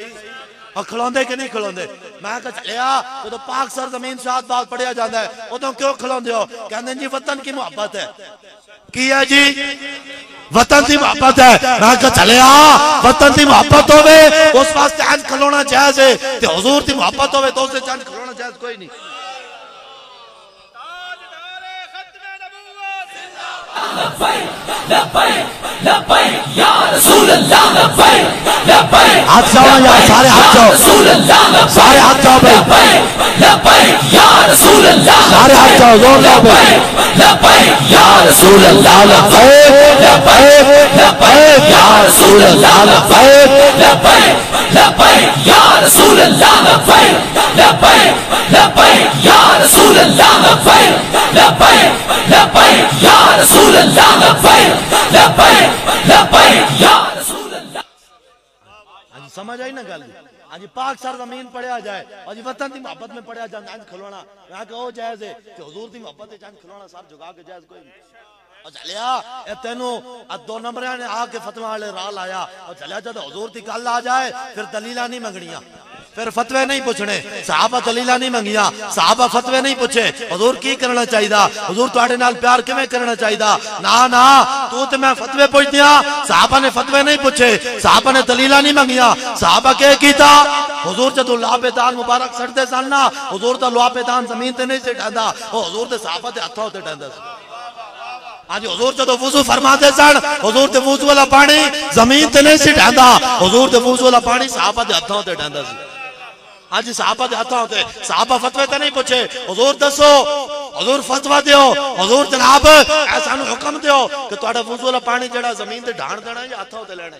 और खलोंदे कि नहीं खलोंदे? मैं कहा चलिया तो पाक सरजमीन शाद बात पढ़िया जाता है उदों क्यों खलोंदे हो? कहते जी वतन की मोहब्बत है। की है जी? वतन की मोहब्बत है। मैं कहा चलिया वतन की मोहब्बत होवे उस वास्ते आज खलोना जायज है, ते हुजूर की मोहब्बत होवे तो उससे चंद खलोना जायज कोई नहीं। हाथ जाओ यार, सारे हाथ जाओ, सारे हाथ जाओ भाई, सारे हाथ जाओ, जोर जाओ भाई। या रसूल अल्लाह लब्बैक लब्बैक या रसूल अल्लाह लब्बैक लब्बैक या रसूल अल्लाह लब्बैक लब्बैक या रसूल अल्लाह लब्बैक लब्बैक या रसूल अल्लाह लब्बैक या रसूल अल्लाह। समझ आई ना गल? आज पाक सरजमीन पढ़िया जाए और वतन की मोहब्बत में पढ़िया जाए अंज खलोना मैं कहो जायज है कि हुजूर की मोहब्बत है अंज खलोना सर झुका के जायज कोई नहीं। और चलिया तेनू दो नंबर ने आके फतवा वाले राह लाया और चलिया जब हुजूर की गल आ जाए फिर दलीला नहीं मंगनिया, फिर फतवे नहीं पूछने। साहबा दलीला नहीं मंगिया, साहबा फतवे नहीं पूछे हुजूर की करना चाहिए, हुजूर तुहाडे नाल प्यार किवें करना चाहिए। ना ना तू ते मैं फतवे पूछ दिया, साहबा ने फतवे नहीं पूछे, साहबा ने दलीला नहीं मंगिया। साहबा के कीता हुजूर जदों लापेदान मुबारक सड़ते सन ना हुजूर दा लापेदान जमीन ते नहीं से ढांदा, वो हुजूर दे साहबा दे हत्थों ते ढांदा सी। आज हुजूर जदों वुजू फरमाते सन हुजूर दे वुजू वाला पानी जमीन ते नहीं से ढांदा, हुजूर दे वुजू वाला पानी साहबा दे हत्थों ते ढांदा सी। आज साहबा दे हत्थों ते साहबा फतवे ते नहीं पूछे हुजूर दसो, हुजूर फतवा दियो, हुजूर जनाब ऐसा हुक्म दियो कि तुहाडा वुजू वाला पानी जेड़ा जमीन ते ढाण देना या हत्थों ते लेना।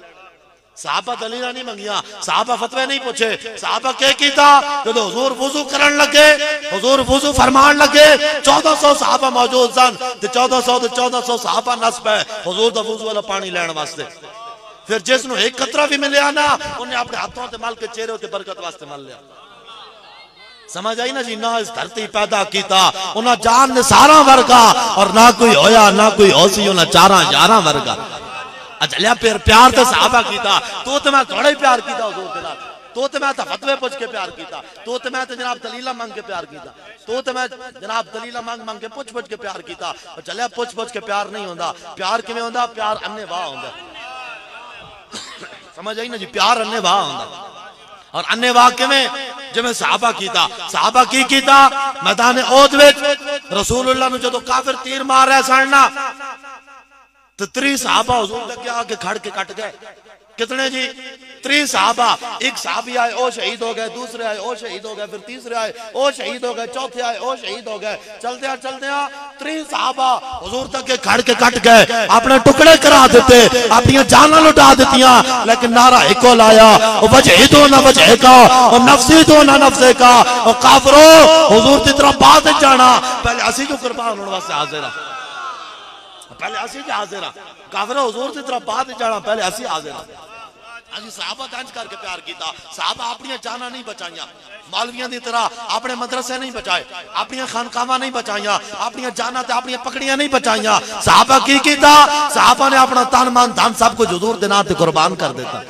साहबा दलीला नहीं मंगिया, साहबा फतवे नहीं पूछे। साहबा के कीता जब हुजूर वुजू करन लगे, हुजूर वुजू फरमान लगे 1400 साहबा मौजूद सन ते 1400 साहबा नस पे हुजूर दा वुजू वाला पानी लेने वास्ते। फिर जिसनु एक कतरा भी मिलया ना उन्हें अपने हाथों ते मल के चेहरे ते बरकत वास्ते मल लिया। समझ आई ना जी? ना इस धरती पैदा कीता उन्हें जान ने सारा वर्गा और ना कोई होया ना कोई होसी उन्हें 4 वर्गा। चलिया फिर प्यार तो साहबा कीता, तो मैं थोड़ा ही प्यार कीता हुजूर दे नाल, तो मैं फतवे पूछ के प्यार कीता, तो मैं जनाब दलीला मंग के प्यार कीता, तो मैं जनाब दलीला मंग के पूछ के प्यार कीता। चलिया पूछ के प्यार नहीं होंदा, प्यार किवें होंदा? प्यार अन्ने वाह होंदा। समझ आई ना जी? प्यार अन्ने वाह होंदा। और अन्ने वाह किवें? जिवें साहबा कीता। साहबा की कीता मैदान ओहद विच रसूलुल्लाह नूं जदों काफिर तीर मार रहे सन ना तो 3 साहबा हुजूर लगे आके खड़ के कट गए। कितने जी? 3 साहबा। एक साहबी आए ओ शहीद हो गए, दूसरे आए ओ शहीद हो गए, फिर तीसरे आए ओ शहीद हो गए, चौथे आए ओ शहीद हो गए। चलते 3 साहबा हुजूर तक के खड़ के कट गए, अपने टुकड़े करा देते, अपनी जाना लुटा दितियां, लेकिन नारा एको लाया ओ वजह दो ना वजह का और नफ्सी दो ना नफ्से का। और काफिरो हुजूर की तरफ बात जाना पहले असी क्यों कुर्बान होने वास्ते हाजिर। पहले असी हाजिर हाँ काफिर हुजूर की तरफ बाद जाना पहले असी हाजिर हाँ असी सहाबा तंज करके प्यार किया सहाबा अपनी जाना नहीं बचाइया मौलवियों की तरह अपने मदरसे नहीं बचाए अपनी खानकावां नहीं बचाइया अपनी जाना ते अपनी पकड़ियां नहीं बचाइया सहाबा की कीता सहाबा ने अपना तन मन धन सब कुछ हुजूर दे नाम ते कुर्बान कर देता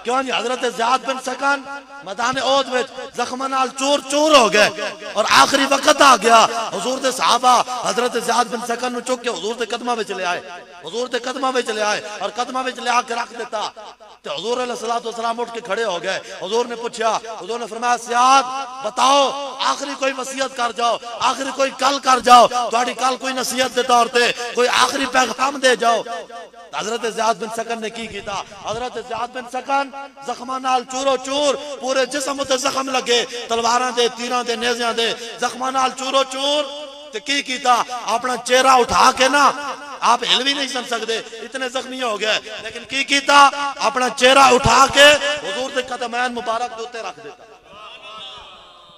क्यों जी हजरत ज़ियाद बिन सकन मैदान ओहद में जख्म नाल चूर चूर हो गए और आखिरी वक्त आ गया हुजूर दे सहाबा हजरत ज़ियाद बिन सकन नु चुक के हुजूर दे कदमां में चले आए हुजूर दे कदमां में चले आए और कदमां में चले आके रख देता तो हुजूर अलैहिस्सलातु वस्सलाम उठ के खड़े हो गए हुजूर ने पूछा हुजूर ने फरमाया ज़ियाद बताओ आखिरी कोई वसीयत कर जाओ आखिरी कोई कल कर जाओ तुम्हारी कल कोई नसीहत दे तौर पे कोई आखिरी पैगाम दे जाओ हजरत ज़ियाद बिन सकन ने की कीता हजरत ज़ियाद बिन सकन जख्मा नाल चूरो चूर पूरे जिस्म ते जख्म लगे तलवारां दे तीरां दे नेज़ियां दे जख्मा नाल चूरो चूर ते की कीता अपना चेहरा उठा के ना आप हिल भी नहीं सुन सकते इतने जख्मी हो गए लेकिन की कीता अपना चेहरा उठा के हुजूर दे कदमैन मुबारक दे उत्ते रख देता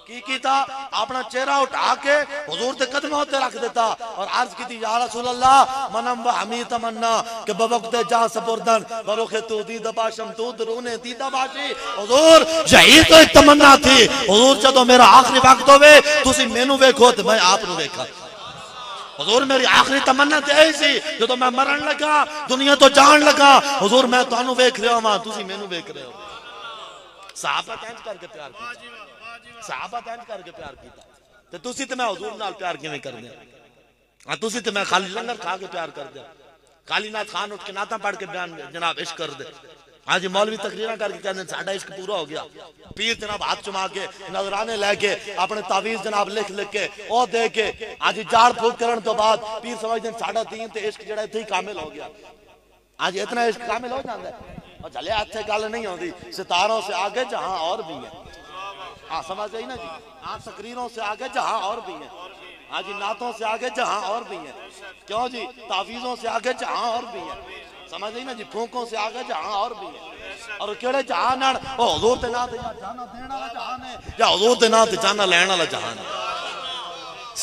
की कीता अपना चेहरा उठा के हुजूर दे कदमों उत्ते रख देता और अर्ज की या रसूल अल्लाह मनम व हमी तमन्ना के बवक्त जा सपुरदन बरोखे तू दी दबाशम तू दरूने दी दबाशी हुजूर यही तो एक तमन्ना थी हुजूर जदों मेरा आखिरी वक्त होवे तुसी मेनू वेखो ते मैं आप नु वेखा हुजूर मेरी आखिरी तमन्ना ते यही सी जदों मैं मरन लगा दुनिया तो जान लगा हुजूर मैं तुहानू वेख रहा हां तुसी मेनू वेख रहे हो सहाबा तंज करके प्यार किया सहाबा तंज करके प्यार किया ते तुसी ते मैं हुजूर नाल प्यार किवें करदे हां तुसी ते मैं खाली लंगर खा के प्यार करदे काली नाथ खान उठ के नाता पढ़ के बयान जनाब इश्क कर दे हाँ जी मौलवी तकरीरा करके कहते साडा इश्क पूरा हो गया पीर जनाब हाथ चुमा के नजराने लेके अपने तावीज जनाब लिख लिख के और दे के आज झाड़ फूक करने तो बाद पीर समझते साडा दीन ते इश्क जेड़ा इत्थे ही कामिल हो गया आज इतना इश्क कामिल हो जाता है और झले इत्थे गल नहीं होती सितारों से आगे जहां और भी है हाँ समझ गई ना जी हाँ तकरीरों से आगे जहां और भी है हाँ जी नातों से आगे जहां और भी है क्यों जी तावीजों से आगे जहां और भी है समझ गई ना जी फूकों से आगे जहां और भी है और केड़े जहां नाल ओ हुजूर ते नाल या जाना देण वाला जहान है या हुजूर ते नाल ते जाना लैण वाला जहान है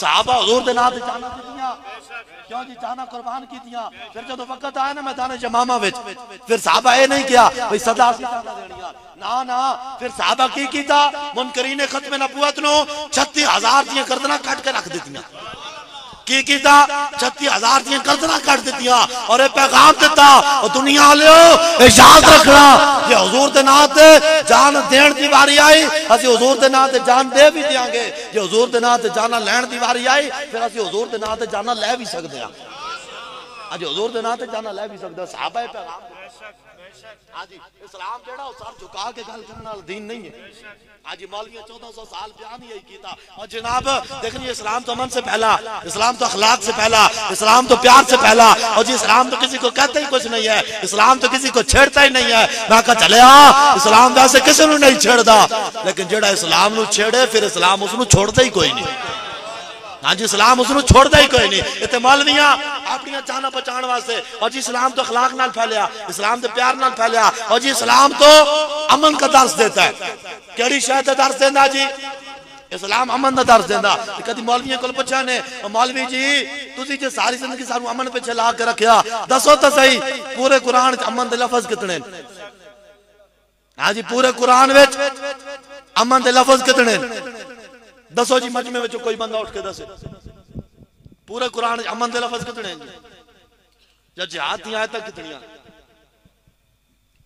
सहाबा हुजूर ते नाल ते जाना दित्तियां क्यों जी जाना कुर्बान कीतियां फिर जदों वक्त आया ना मैदान जमामा विच फिर सहाबा ए नहीं किया भाई सदा सी जाना देणियां ना ना फिर सहाबा की कीता मुनकरीने खत्म नबूवत नो 36000 दियां गर्दनां काट के रख दित्तियां की कीता 36000 दियां गर्दनां काट दित्तियां और एक पैगाम दिता और दुनिया वालियो याद रखना जे हुजूर दे नाम ते जान देण दी वारी आई असि हुजूर दे नाम ते जान दे भी देंगे जे हुजूर दे नाम ते जान लैण दी वारी आई फिर असि हुजूर दे नाम ते जान ले भी सकदे हां अज हुजूर दे नाम ते जान ले भी सकदे सहाबा पैगाम हाजी इस्लाम जेड़ा सर झुका के गल करने वाला दीन नहीं है हाजी मौलवी 1400 साल बयान यही कीता और जनाब देखिए इस्लाम तो अमन से पहला इस्लाम तो अखलाक से पहला इस्लाम तो प्यार से पहला और जी इस्लाम तो किसी को कहता ही कुछ नहीं है इस्लाम तो किसी को छेड़ता ही नहीं है मैं कहा चले इस्लाम वैसे किसी को नहीं छेड़ता लेकिन जेड़ा इस्लाम नु छेड़े फिर इस्लाम उसनु छोड़ता ही कोई नहीं हाँ जी इस्लाम उसनु छोड़ता ही कोई नहीं इतने मौलवियां अपनी जाना बचाने वास्ते और जी इस्लाम तो अखलाक नाल फैलिया इस्लाम तो प्यार नाल फैलिया और जी इस्लाम तो अमन का दर्स देता है केड़ी शय दा दर्स देंदा जी इस्लाम अमन दा दर्स देंदा कदी मौलवियां कोल पुछया ने मौलवी जी तुसी जे सारी जिंदगी सानू अमन पिछे ला के रखया दसो तो सही पूरे कुरान च अमन दे लफ्ज कितने हाँ जी पूरे कुरान विच अमन दे लफ्ज कितने दसो जी मजमे में कोई बंदा उठ के दसे पूरे कुरान अमन दे लफ्ज कितने या जिहाद दी आयत कितनी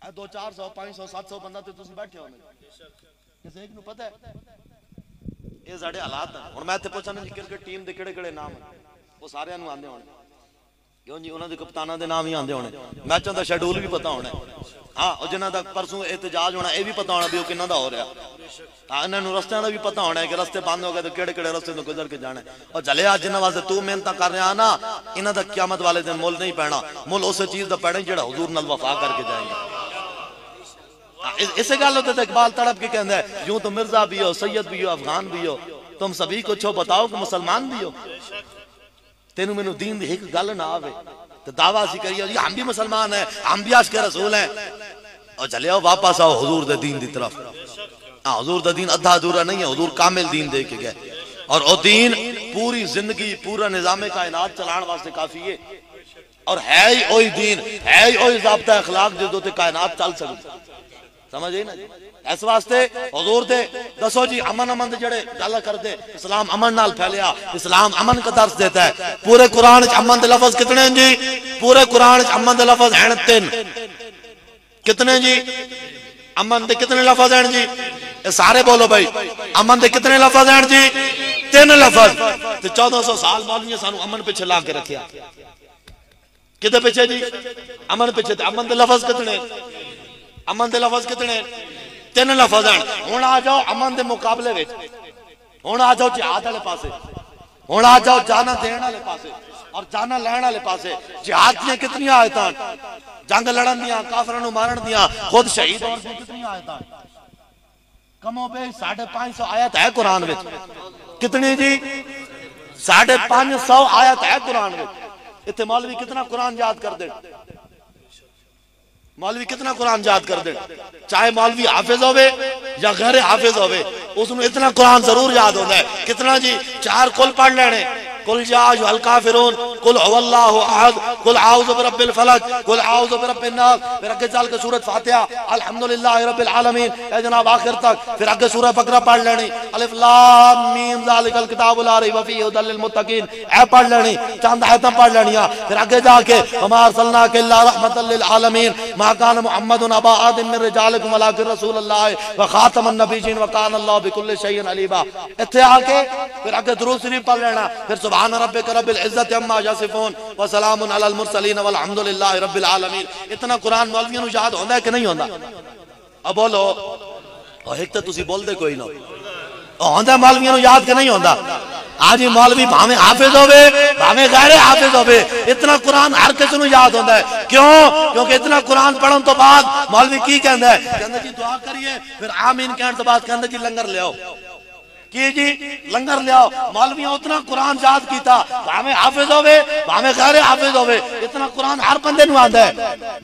200 400 500 700 बंदा ते तुसी बैठे हो किसी एक नु पता है ये साडे हालात हैं हुन मैं इत्थे पुछना जी क्रिकेट टीम दे केड़े-केड़े नाम वो सारे नु आंदे होने क्यों जी उन्हां दे कप्तानां दे नाम ही आंदे होने मैचां दा शेड्यूल भी पता होना हां और जिन्हां दा परसों एहतजाज होना ए भी पता होना भी ओ किन्ना दा हो रहा हां इन्हां नु रस्तियां दा भी पता होना है कि रस्ते बंद हो गए तो केड़े-केड़े रस्ते तो गुजर के जाना है और चले आज जिन्हां वास्ते तू मेहनत कर रहा ना इन्हां दा क़यामत वाले दिन मुल नहीं पैना मुल उस चीज दा पैना जेड़ा हुजूर नाल वफा करके जाएंगे इसे गल होते इकबाल तड़प के कहता है यूं तो मिर्जा भी हो सैयद भी हो अफगान भी हो तुम सभी को छो बताओ कि मुसलमान भी हो तेनू मेनू दीन दी एक गल ना आवे तो दावा सी करिए जी हम भी मुसलमान हैं हम भी आज के रसूल हैं और चले आओ वापस आओ हुजूर दे दीन दी तरफ हां हुजूर दा दीन अद्धा अधूरा नहीं है हुजूर कामिल दीन दे के गए और ओ दीन पूरी जिंदगी पूरा निजाम कायनात चलाने वास्ते काफी है और है ही वही दीन, है ही वही ज़ाब्ता अखलाक जिस ते कायनात चल सकती। समझ आई ना जी? इस वास्ते हुजूर दे दसो जी अमन अमन दे जड़े गल करदे, इस्लाम अमन नाल फैलिया, इस्लाम अमन का दर्स देता है। पूरे कुरान च अमन दे लफ्ज कितने हैं जी? पूरे कुरान च अमन दे लफ्ज हैं 3। कितने जी? अमन दे कितने लफ्ज हैं जी? ये सारे बोलो भाई, अमन दे कितने लफ्ज हैं जी? 3 लफ्ज। ते 1400 साल मौलवियों सानू अमन पिछे ला के रखिया। किदे पिछे जी? अमन पिछे। अमन दे लफ्ज कितने? अमन दे लफ्ज कितने? 3 लफ्ज हैं। हुण आ जाओ अमन दे मुकाबले विच, हुण आ जाओ जिहाद वाले पासे, हुण आ जाओ जाना देने वाले पासे और जाना लैण वाले पासे। जिहाद दी कितनी आयतां, जंग लड़न दियां, काफिरां नूं मारन दियां, खुद शहीद होण दी कितनी आयतां? कमो बे 550 आयत है कुरान विच। कितनी जी? 550 आयत है कुरान विच। इत्थे मौलवी कितना कुरान याद कर दे, मौलवी कितना कुरान याद कर दे, चाहे मौलवी हाफिज होवे या गैर हाफिज होवे, उसनु इतना कुरान जरूर याद होता है। कितना जी? 4 कुल पढ़ लेने, कुल या अय्युहल काफिरून, कुल हुवल्लाहु अहद, कुल आऊज़ु बिरब्बिल फलक, कुल आऊज़ु बिरब्बिन नास, फिर आगे चल के सूरत फातिहा, अल्हम्दुलिल्लाहि रब्बिल आलमीन, ए जनाब आखिर तक। फिर आगे सूरह बकरा पढ़ लेनी, अलिफ लाम मीम ज़ालिकल किताबु ला रैब फीहि हुदल लिल मुत्तकीन, ए पढ़ लेनी, चंद आयतें पढ़ लेनियां। फिर आगे जाके वमा अरसलनाका इल्ला रहमतल लिल आलमीन, मा कान मुहम्मदुन अबा आदिम मिन रिजालिकुम वलाकिन रसूलुल्लाह व खातमुन नबिय्यीन व कान अल्लाहु बिकुल्लि शैइन अलीमा। इत्थे आके फिर आगे दुरूद शरीफ पढ़ लेना। फिर सुभान रब्बिका रब्बिल इज्जति अम्मा यसिफून व सलामुन अलल मुरसलीन वल्हम्दुलिल्लाहि रब्बिल आलमीन। इतना कुरान मौलवियों नूं याद होंदा है कि नहीं होंदा? अब बोलो, और एक तो तुसी बोलदे कोई ना, होंदा मौलवियों नूं याद कि नहीं होंदा? आज ही मौलवी भावे हाफिज होवे भावे गैर हाफिज होवे, इतना कुरान हर किसी नूं याद होंदा है। क्यों? क्योंकि इतना कुरान पढ़न तो बाद मौलवी की कहंदा है? कहंदा जी दुआ करिए, फिर आमीन कहण तो बाद कहंदा जी लंगर ले आओ। की जी? लंगर ले आओ। मौलवी उतना कुरान याद कीता, भावे हाफिज होवे भावे गैर हाफिज होवे, इतना कुरान हर बंदे नूं आंदा है।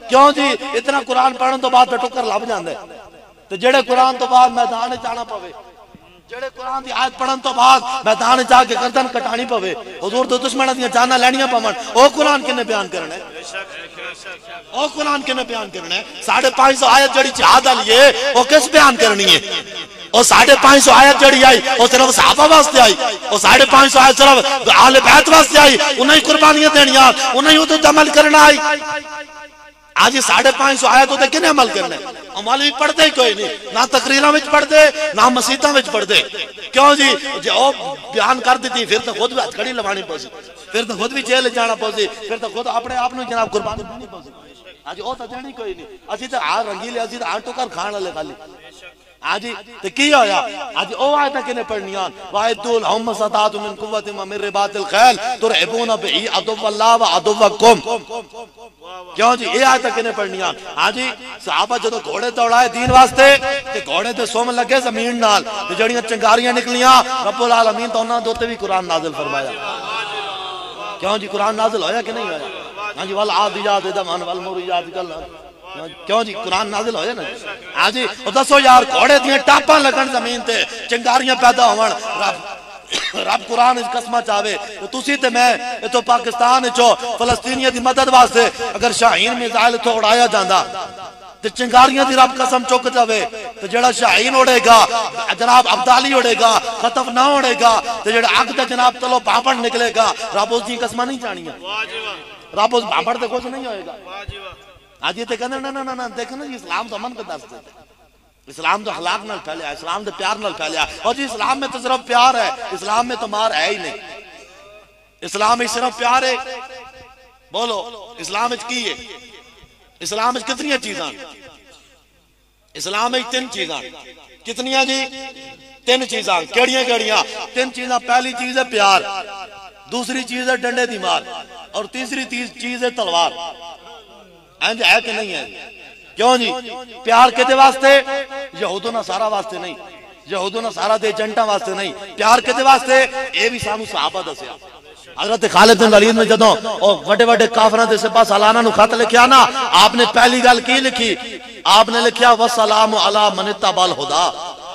क्यों जी? इतना कुरान पढ़न तो बाद टुकर लभ जांदा है। ते जेड़े कुरान तो बाद मैदान विच आना पवे, जेड़े कुरान दी आयत पढ़न तो बाद मैदान जाके गर्दन कटानी पवे, हुजूर दे दुश्मनां दी जानां लैणियां पवन, ओ कुरान किने बयान करना है? ओ कुरान किने बयान करना है? 550 आयत जड़ी जिहाद वाली है, ओ किस बयान करनी है? और 550 आयत जड़ी आई वो सिर्फ सहाबा वास्ते आई, और 550 आयत सिर्फ आले बैत वास्ते आई, उन्हें ही कुर्बानियां देनियां, उन्हें ही तो अमल करना आई। आज 550 आयत उते किने अमल करना है? मौलवी पढ़ते ही कोई नहीं, ना तकरीरां विच पढ़दे ना मसीतां विच पढ़दे। क्यों जी? जो बयान कर दी फिर तो खुद भी हथकड़ी लवानी पौसी, फिर तो खुद भी जेल जाना पौसी, फिर तो खुद अपने आप नूं जनाब कुर्बानी देनी पौसी। आज वो तो देनी कोई नहीं, असीं तो आ रंगीले, असीं तो आ टुकर खाण वाले खाली। आज ते की होया? आज ओ आयत किने पढ़नियां? वाइदुल हम सतातु मिन कुव्वतिन व मिन रिबातिल खैल तुरहिबून बिही अदुव्वल्लाह व अदुव्वकुम। क्यों जी? ये आयत किने पढ़नियां? आज सहाबा जदों घोड़े दौड़ाए दीन वास्ते ते घोड़े ते सुम लगे जमीन नाल, ते जड़ियां चिंगारियां निकलियां, रब्बुल आलमीन तो उन्हां दे उत्ते भी कुरान नाज़िल फरमाया। क्यों जी? कुरान नाज़िल होया कि नहीं होया? हां जी, वल आदियात दमन वल मुरियात कल। क्यों जी? कुरान नाज़िल होया ना। हां जी, दसो यार, घोड़े दी टापा लगन जमीन ते, चिंगारियां पैदा होवन, रब कुरान इस कसम चावे तो तुसी ते मैं इतो पाकिस्तान चो फलस्तीनियों की मदद वास्ते अगर शाहीन मिसाइल तो उड़ाया जाता तो चिंगारियां दी रब कसम चुक जावे, तो जेड़ा शाहीन उड़ेगा जनाब अब्दाली उड़ेगा, खतफ ना उड़ेगा, तो जेड़ा अग ते जनाब तलो पापड़ निकलेगा, रब उसकी कसम नहीं जानिया, रब उस पापड़ ते कुछ नहीं होएगा। आज ये कहते ना ना ना देख ना जी, इस्लाम तो अमन का दस देता, इस्लाम तो अखलाक नाल फैलिया, इस्लाम तो प्यार नाल फैलिया। और जी इस्लाम में तो सिर्फ प्यार है, इस्लाम में तो मार है ही नहीं, इस्लाम में सिर्फ प्यार है। बोलो इस्लाम में की है? इस्लाम में कितनी चीज़ां? इस्लाम में 3 चीज़ां। कितनियां जी? 3 चीज़ां। केड़ियां केड़ियां? 3 चीज़ां। पहली चीज है प्यार, दूसरी चीज है डंडे दी मार, और तीसरी चीज है तलवार। इंज है कि नहीं है? क्यों जी? प्यार किते वास्ते? यहूदो नसारा वास्ते नहीं, यहूदो नसारा दे एजेंटा वास्ते नहीं, प्यार किते वास्ते? ये भी सानू सहाबा दसिया। हजरत खालिद बिन वलीद ने जदों बड़े बड़े काफिरां दे सिपा सालाना नु खत लिखिया ना, आपने पहली गल की लिखी? आपने लिखिया वसलाम अला मन तबल हुदा,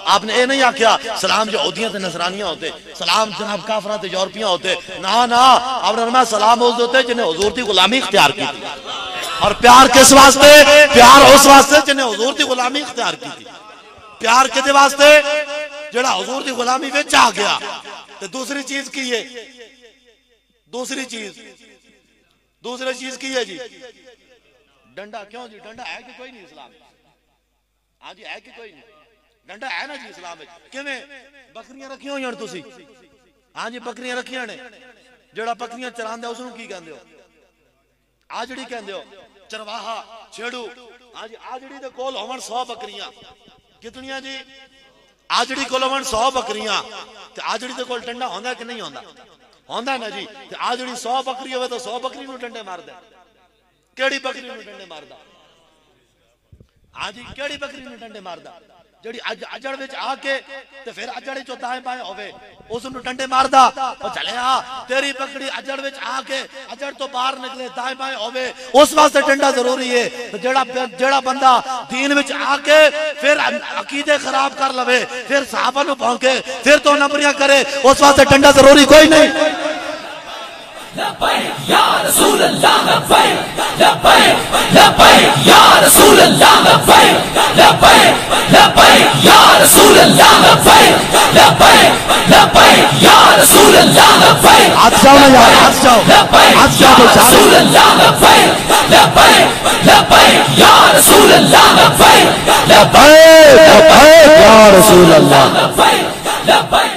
आपने ये नहीं आख्या सलाम यहूदियां ते नसरानियां होते, सलाम जनाब काफरा ते यूरोपियां होते, ना ना आपने फरमाया सलाम उस होते जिन्हें हुजूर की गुलामी इख्तियार की थी। और प्यार किस वास्ते? प्यार उस वास्ते जिन्हें हुजूर की गुलामी इख्तियार की थी। प्यार किस वास्ते? जेड़ा हुजूर की गुलामी विच आ गया। ते दूसरी चीज की है? दूसरी चीज की है जी? डंडा। क्यों जी? डंडा है कि कोई नहीं इस्लाम? हाँ जी है कि कोई नहीं? डंडा है ना जी इस्लाम में। किवें? बकरियां रखी हुई तुसी? हाँ जी बकरियां रखियां ने। जेड़ा बकरियां चरांदा उसनूं की कहंदे हो? आजड़ी कहंदे हो? चरवाहा, छेड़ू। हाँ जी आजड़ी दे कोल होवन 100 बकरियां। कितनियां जी? आजड़ी कोल होवन 100 बकरियां। ते आजड़ी दे कोल डंडा होंदा कि नहीं होंदा? होंदा ना जी। ते आजड़ी 100 बकरी होवे तो 100 बकरी नूं डंडे मारदा। केड़ी बकरी नूं डंडे मारदा? हाँ जी केड़ी बकरी नूं डंडे मारदा? जेड़ी अजड़ विच आके ते फिर अजड़ चो दाएं बाएं होवे उसनूं डंडे मारदा। ओ चलिया तेरी बकरी अजड़ विच आके अजड़ तो बाहर निकले दाएं बाएं होवे उस वास्ते डंडा जरूरी है। तो जेड़ा बंदा दीन विच आके फिर अकीदे खराब कर लवे, फिर सहाबा नूं भौंके, फिर तो नंबरियां करे, उस वास्ते डंडा जरूरी कोई नहीं। लब्बैक या रसूल अल्लाह लब्बैक, लब्बैक लब्बैक या रसूल अल्लाह लब्बैक, लब्बैक लब्बैक या रसूल अल्लाह लब्बैक, लब्बैक लब्बैक या रसूल अल्लाह लब्बैक। हाथ जाओ ना यार, हाथ जाओ, हाथ जाओ तो रसूल अल्लाह लब्बैक, लब्बैक लब्बैक या रसूल अल्लाह लब्बैक, लब्बैक लब्बैक या रसूल अल्लाह। लब्बैक लब्बैक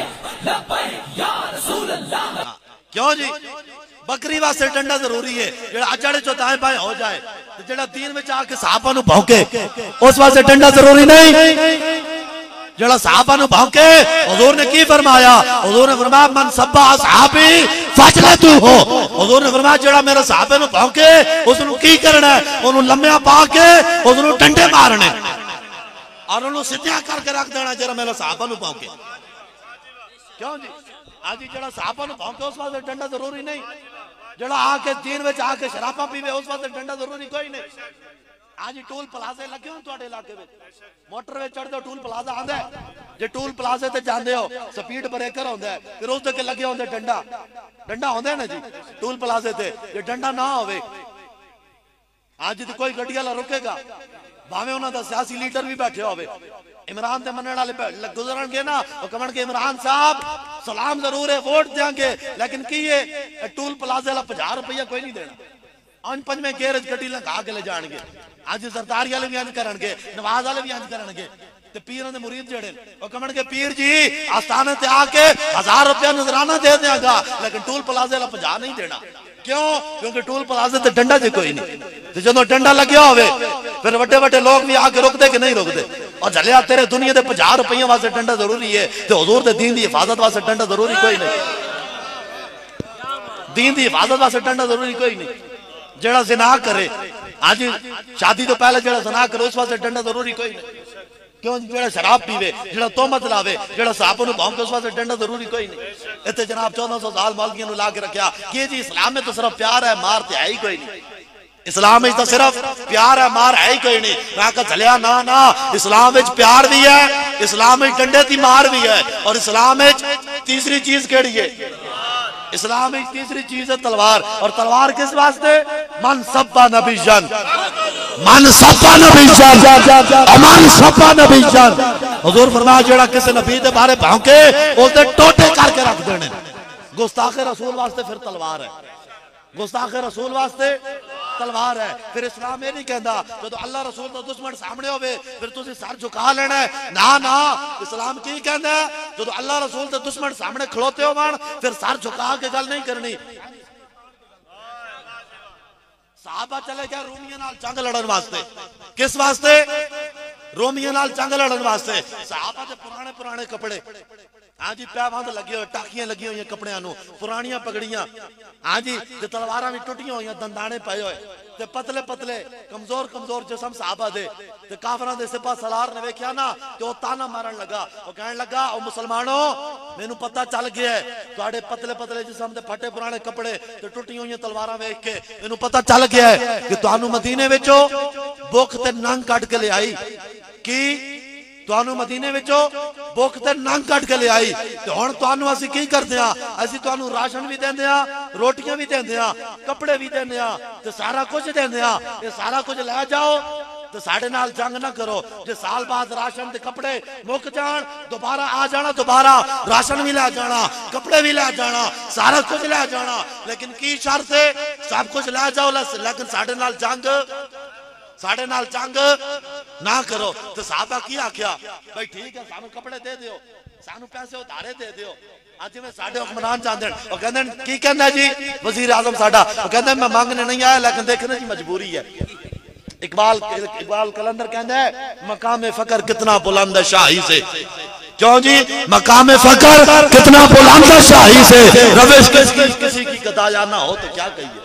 लब्बैक या रसूल अल्लाह। क्यों जी? बकरी वास्ते डंडा जरूरी है। जेड़ा अजड़ चो दाएं बाएं हो जाए, जेड़ा दीन में आके सहाबा नूं भौंके उस वास्ते डंडा जरूरी नहीं। जेड़ा सहाबा नूं भौंके, हुजूर ने की फरमाया? हुजूर ने फरमाया मन सब्बा असहाबी फजलतू हो। हुजूर ने फरमाया जेड़ा मेरे सहाबे नूं भौंके उसनूं की करना है? ओनू लम्या पा के उसनूं डंडे मारने और ओनू सीधा करके रख देना जेड़ा मेरे सहाबा नूं भौंके। क्यों जी? आज जेड़ा सहाबा नूं भौंके उस वास्ते डंडा जरूरी नहीं। जेड़ा आके दीन विच आके शराबा पीवे उस वास्ते डंडा जरूरी कोई नहीं। आज टूल प्लाजे लगे हो तुहाडे इलाके में? मोटरवे चढ़दे हो टूल प्लाजा आंदा है, जे टूल प्लाजे ते जांदे हो स्पीड ब्रेकर होंदा है, फिर उस ते लगे होंदे डंडा। डंडा होंदा है ना जी टूल प्लाजे ते। जे डंडा ना होवे आज ते कोई गड्डी वाला रुकेगा भावें उन्हां दा सियासी लीडर भी बैठे होवे। इमरान दे मनण वाले गुजरनगे ना वो कहण के इमरान साहब सलाम जरूर है वोट देंगे, लेकिन की है टूल प्लाजे वाला 50 रुपया कोई नहीं देना। अंज पंजवें गेर गड्डी लंघा के ले जाएंगे। आज सरदारी वाले भी अंज करनगे, नवाज वाले भी अंज करनगे। ते पीरां दे मुरीद जेड़े वो कहण के पीर जी आस्थाने ते आके 1000 रुपया नजराना दे देंगा, लेकिन टूल प्लाजे वाला 50 नहीं देना। क्यों? क्योंकि टूल प्लाजे ते डंडा जे कोई नहीं। ते जदों डंडा लग्या होवे फिर वड्डे वड्डे लोग भी आके रुकदे कि नहीं रुकदे? और झलिया तेरे दुनिया दे 50 रुपया वास्ते डंडा जरूरी है ते हुजूर दे दीन दी हिफाजत वास्ते डंडा जरूरी कोई नहीं। दीन दी हिफाजत वास्ते डंडा जरूरी कोई नहीं। जेड़ा ज़िना करे आज शादी तो पहले जेड़ा ज़िना करे उस वास्ते डंडा जरूरी कोई नहीं। क्यों? जेड़ा शराब पीवे, जेड़ा तोहमत लावे, जेड़ा सहाबा नूं भौंके उस वास्ते डंडा जरूरी कोई नहीं। इत्थे जनाब 1400 साल मौलवियां नूं ला के रखया कि जी इस्लाम में तो सिर्फ प्यार है, मार ते है ही कोई नहीं। इस्लाम में तो सिर्फ प्यार है, मार है ही कोई नहीं। मैं कहा चलिया ना ना, इस्लाम में प्यार भी है, इस्लाम में डंडे दी मार भी है, और इस्लाम में तीसरी चीज केड़ी है? इस्लाम में तीसरी चीज है तलवार। और तलवार किस वास्ते? मन सब्बा नबीजन, मन सब्बा नबीजन, मन सब्बा नबीजन। हुजूर फरमाया जेड़ा किसी नबी दे बारे भौंके उसदे टोटे करके रख देने। गुस्ताखे रसूल वास्ते फिर तलवार है, गुस्ताखे रसूल वास्ते तलवार है। फिर इस्लाम ये नहीं कहता जो अल्लाह रसूल तो दुश्मन सामने होवे फिर तुसी सर झुका लेना है। ना ना, इस्लाम की कहता है जो अल्लाह रसूल तो दुश्मन सामने खड़ोते हो मान फिर सर झुका के गल नहीं करनी। साहबा चले गए रोमियों नाल जंग लड़न वास्ते। किस वास्ते? रोमियों नाल जंग लड़न वास्ते। साहबा दे पुराने पुराने कपड़े, हाँ जी पैबंद लगे हुए, टाकियां लगी हुई कपड़ियां नूं, पुरानियां पगड़ियां, हाँ जी तलवारां भी टुटियां हुई, दंदाने पाए हुए, ते पतले पतले कमजोर कमजोर जिसम साहबा दे। ते काफरां दे सिपा सलार ने वेख्या ना ते ओ ताना मारन लगा। ओ कहन लगा ओ मुसलमानों मैनू पता चल गया है तुहाडे पतले पतले जिसम दे फटे पुराने कपड़े ते टुटियां हुई तलवारां वेख के मैनू पता चल गया है कि तुहानू मदीने विचों भुख ते नंग कट के ले आई। की तुहानू मदीने विचों भुख ते नंग कट के ले आई ते हुण तुहानू असी की करदे आ असी तुहानू राशन भी देंदे आ रोटियां भी देंदे आ कपड़े भी देंदे आ ते सारा कुछ देंदे आ ये सारा कुछ लै जाओ तो साढ़े नाल जंग ना करो जे साल बाद राशन ते कपड़े मुक जान दोबारा आ जाना दोबारा राशन भी लै जाना कपड़े भी लै जाना सारा कुछ लै जाना लेकिन की शर्त है सब कुछ लै जाओ लेकिन साढ़े नाल जंग ना करो तो साहबा की आख्या भाई ठीक है सानू कपड़े दे दियो सानू पैसे उधारे दे दियो आज में साडे हुक्मरान चाहते हैं और कहते हैं की कहना जी वजीर आजम साडा कहते मैं मांगने नहीं आया लेकिन देखने की मजबूरी है इकबाल कलंदर कहता है मकाम फकर कितना बुलंद है शाही से क्यों जी मकाम फकर कितना बुलंद है शाही से रविश किसी की कदाया ना हो तो क्या कहिए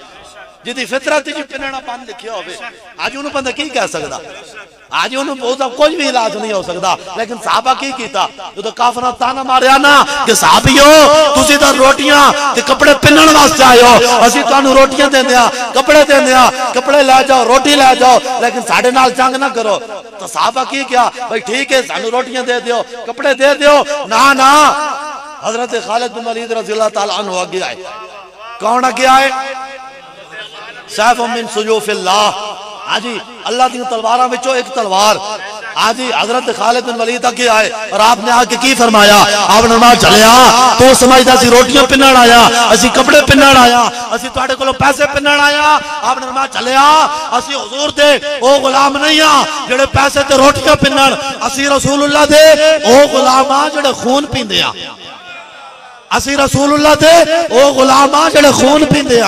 जिदी फितरत च पिनना पन लिखिया होवे आज उन्होंने बंदा की कह सकदा आज उन्होंने कुछ भी इलाज नहीं हो सकता लेकिन साहबा की कीता जो काफरा ताना मारिया ना कि साहबियो तुसी तो रोटियां ते कपड़े पिनन वास्ते आए हो असी तुहानू रोटियां देंदे आ कपड़े लै जाओ रोटी लै जाओ लेकिन साडे नाल जंग ना करो तो साहबा की किया भाई ठीक है सानू रोटियां दे दियो कपड़े दे दियो ना ना हजरत खालिद बिन वलीद रज़ी अल्लाह ताला अन्हु आगे आए कौन आगे आए सैफ मिन सुयूफिल्लाह हाजी अल्लाह दी तलवारां विचों एक तलवार हाजी हजरत खालिद बिन वलीद आगे आए और आपने आके की फरमाया आपने फरमाया चलिया तू समझदा सी रोटियां पिनण आया असी कपड़े पिनण आया असी तुहाडे कोलों पैसे पिनण आया आपने फरमाया चलिया असी हुजूर दे ओ गुलाम नहीं आ जेड़े पैसे ते रोटियां पिनण असी रसूलुल्लाह दे ओ गुलाम आ जेड़े खून पींदे आ असी रसूलुल्लाह दे ओ गुलाम आ जेड़े खून पींदे आ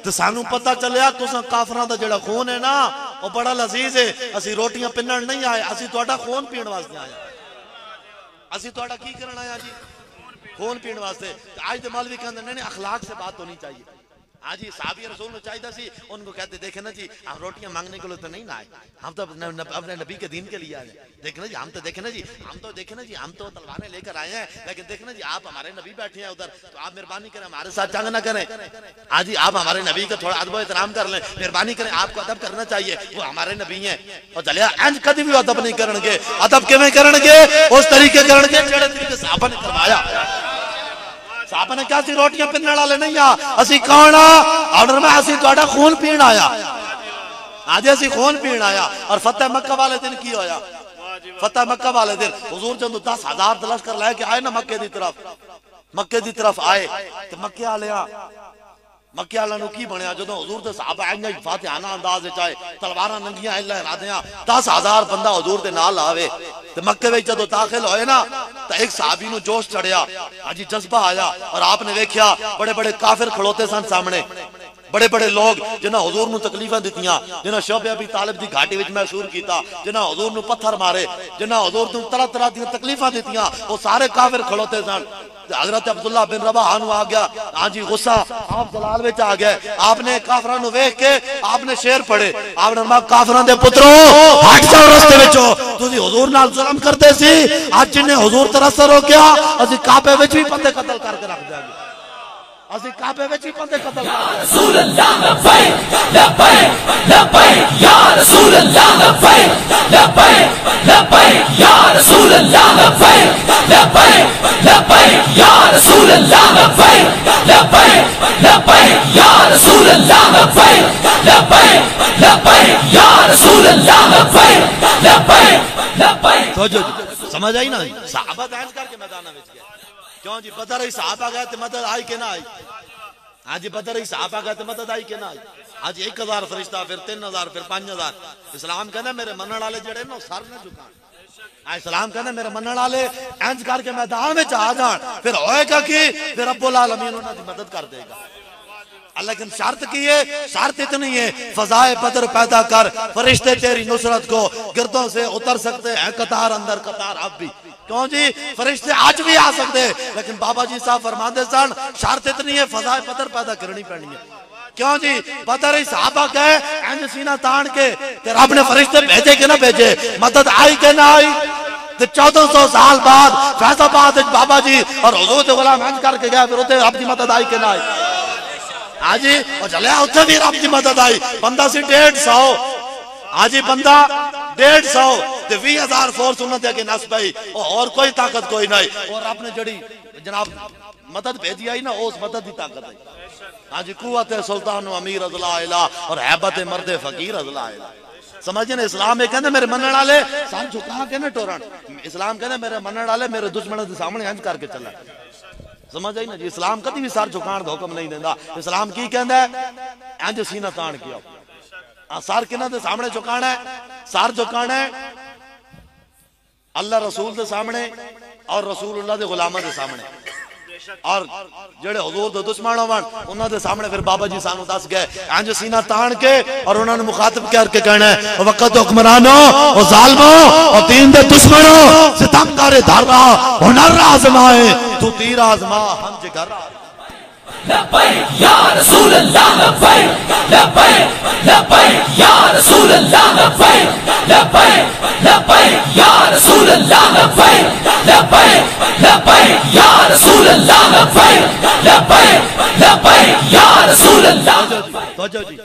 तो सानू पता चलिया तुसा काफरां दा जेड़ा खून है ना वो बड़ा लजीज है असी रोटियां पिनण नहीं आए असी तुहाडा खून पीण वास्ते आए असी तुहाडा की करन आया जी खून पीण वास्ते आज दे मौलवी कहंदे नहीं अखलाक से बात होनी चाहिए हाँ जी साहबी रसूल ने चाहिए सी उनको कहते देखे ना जी हम रोटियां मांगने के लिए तो नहीं ना आए हम तो अपने नबी के दीन के लिए आए देखे ना जी हम तो देखे ना जी हम तो तलवारें लेकर आए हैं लेकिन देखे ना जी आप हमारे नबी बैठे हैं उधर तो आप मेहरबानी करें हमारे साथ जंग ना करें हाँ जी आप हमारे नबी का थोड़ा अदब एहतराम कर लें मेहरबानी करें आपको अदब करना चाहिए वो हमारे नबी हैं और चलिए इंज कभी भी अदब नहीं करेंगे अदब किवें करेंगे उस तरीके करेंगे जेड़े तरीके साहबा ने करवाया साहबा ने कहा सी रोटियां पिनण वाले नहीं आ असी कौन ऑर्डर में असी तुहाडा खून पीण आया आज असी खून पीण आया और फतेह मक्का वाले दिन की होया फतेह मक्का वाले दिन हुजूर जब 10,000 लश्कर लेके आए ना मक्के दी तरफ आए तो मक्के वाले नु की बनया जदों हुजूर दे सहाबा आए फातिहाना अंदाज विच आए तलवारां नंगियां लहरादियां 10,000 बंदा हुजूर दे नाल आवे ते मक्के विच जदों दाखिल होए ना तो एक सहाबी नु जोश चढ़िया हाजी जज्बा आया और आपने देखा बड़े बड़े काफिर खड़ोते सन सामने बड़े बड़े लोग जिन्हें हुजूर नु तकलीफां दित्तियां जिन्हें शोबे अबी तालिब दी घाटी विच महसूर कीता जिन्हें हुजूर नु पत्थर मारे जिन्हें हुजूर नु तरह तरह दी तकलीफां दित्तियां वो सारे काफिर खड़ोते सन हजरत अब्दुल्ला बिन रवाहा नु आ गया हाँ जी गुस्सा आप जलाल विच आ गए आपने काफिरां नु देख के आपने शेर पढ़े आपने फरमाया काफिरां दे पुत्रो हट जाओ रस्ते विचों तुसी हुजूर नाल जुल्म करदे सी आज जिन्हें हुजूर ते रस्ता रोकिया असी काबे विच भी बंदे कत्ल करके रख देंगे असी काबे विच भी बंदे कत्ल कर रसूल अल्लाह लब्बैक लब्बैक लब्बैक या रसूल अल्लाह लब्बैक लब्बैक लब्बैक या रसूल अल्लाह लब्बैक लब्बैक लब्बैक या रसूल अल्लाह लब्बैक लब्बैक लब्बैक या रसूल अल्लाह लब्बैक लब्बैक लब्बैक या रसूल अल्लाह लब्बैक लब्बैक लब्बैक तो जो समझ आई ना सहाबा दहज करके मैदान में गए क्यों जी बदर ही सहाबा गए तो मदद आई के ना आई आज बदर ही सहाबा गए तो मदद आई के ना आई आज 1000 फरिश्ता फिर 3000 फिर 5000 इस्लाम कहना मेरे मनण वाले जड़े ना सर ना झुकान इस्लाम कहना मेरे मनण वाले इंज करके मैदान में आ जान फिर होएगा कि फिर रब्बुल आलमीन उन्हां दी मदद कर देगा लेकिन शर्त की है शर्त इतनी है फजाए बदर पैदा कर फरिश्ते तेरी नुसरत को गिरदों से उतर सकते हैं कतार अंदर कतार अब भी क्यों जी फरिश्ते आज भी आ सकते हैं लेकिन बाबा जी साहब फरमाते सन शर्त इतनी है फजाए बदर पैदा करनी पड़नी है क्यों जी बदर ही सहाबा कहे इंज सीना तान के तेरे रब ने फरिश्ते भेजे के ना भेजे मदद आई के ना आई 1400 साल बाद फैजाबाद बाबा जी और हुजूर दे गुलाम इंज करके गया फिर उते रब दी मदद आई के ना आई आज और चलिया उत्थे भी रब दी मदद आई बंदा सी 150 आज बंदा 150 ते 20,000 फोर्स उन्होंने अगे नस पाई और कोई ताकत कोई नहीं और आपने जड़ी जनाब मदद भेजी आई ना उस मदद की ताकत है। हाँ जी कुव्वत सुल्तान अमीर अज़ला इला और हैबत मर्द फकीर अज़ला इला समझे ना। इस्लाम में कहते मेरे मनण वाले सर झुका के ना टोरन। इस्लाम कहते मेरे मनण वाले मेरे दुश्मनों के सामने इंज करके चला। समझ आई ना जी। इस्लाम कभी भी सर झुकाण का हुक्म नहीं देता। इस्लाम की कहता है इंज सीना तान के आओ। सर किन्हां दे सामने झुकाना है? सर झुकाना है अल्लाह रसूल के सामने और रसूलुल्लाह के गुलामां के सामने और जेड़े हुजूर दे दुश्मन होवन उन्हां दे सामने। फिर बाबा जी सानू दस गए इंज सीना तान के और उन्होंने मुखातिब करके कहना है वक्त हुक्मरानो और जालिमो और दीन दे दुश्मनो सितमगारे धारा हुनर आजमाए तू तीर आजमा हम जिगर लब्बैक या रसूल अल्लाह लब्बैक लब्बैक लब्बैक या रसूल अल्लाह लब्बैक लब्बैक लब्बैक या रसूल अल्लाह लब्बैक लब्बैक लब्बैक या रसूल अल्लाह लब्बैक लब्बैक लब्बैक या रसूल अल्लाह। तवज्जो जी।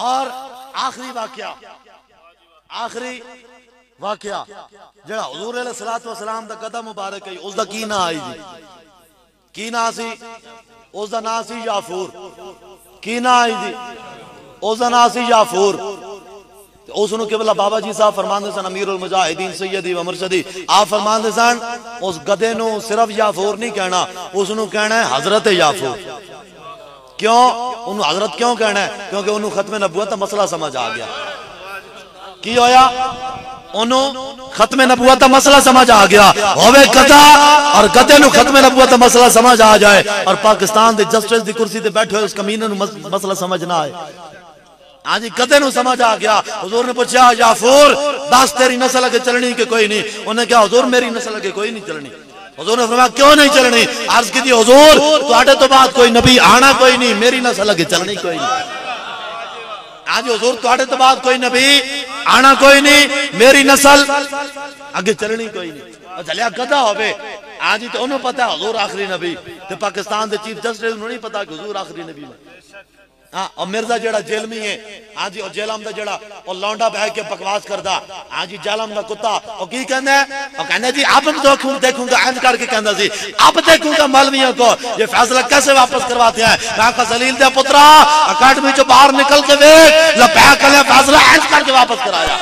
और आखिरी वाकया जेड़ा हुजूर अलैहिस्सलातु वस्सलाम दा कदम मुबारक है उसदा की ना आई जी। की ना सी? उसका नाम सी याफूर। की ना आई जी? उसका नाम सी याफूर। उसनु केवला बाबा जी साहब फरमाते सन अमीरुल मुजाहिदीन सैयदी व मुर्शदी आप फरमाते सन उस गधे नु सिर्फ याफूर नहीं कहना उसनु कहना है हजरत याफूर। क्यों उन्होंने हजरत क्यों कहना है? क्योंकि उन्होंने खत्म नबूवत का मसला समझ आ गया। की होया? उन्होंने खत्म नबूवत का मसला समझ आ गया। होवे गधा और गधे नु खत्म नबूवत का मसला समझ आ जाए और पाकिस्तान के जस्टिस की कुर्सी पे बैठे हुए उस कमीने नु मसला समझ ना आए। हाँ जी गधे नु समझ आ गया। हुजूर ने पूछा याफूर दस तेरी नस्ल अगे चलनी के कोई नहीं? उन्हें कहा हुजूर मेरी नस्ल अगे कोई नहीं चलनी। हुजूर ने फरमाया क्यों नहीं चलनी? अर्ज की हुजूर तुहाडे तो बाद कोई नबी आना कोई नहीं मेरी नस्ल अगे चलनी कोई नहीं। हाँ जी हुजूर तुहाडे तो बाद कोई नबी आना कोई नहीं मेरी नस्ल अगे चलनी कोई नहीं। चलिया गधा होवे हाँ जी तो उन्होंने पता है हुजूर आखिरी नबी तो पाकिस्तान के चीफ जस्टिस नहीं पता कि हुजूर आखिरी नबी हाँ। और मिर्जा जेड़ा जेलमी है हाँ जी और जेलम दा जेड़ा और लौंडा बह के बकवास करदा हाँ जी जेलम दा कुत्ता और की कहंदा है और कहंदा जी अब देखूंगा इंज करके कहंदा सी अब देखूंगा मौलवियों को ये फैसला कैसे वापस करवाते हैं। मैं कहा जलील दे पुत्रा अकाडमी से बाहर निकल के देख लपैक कर फैसला इंज करके वापस कराया।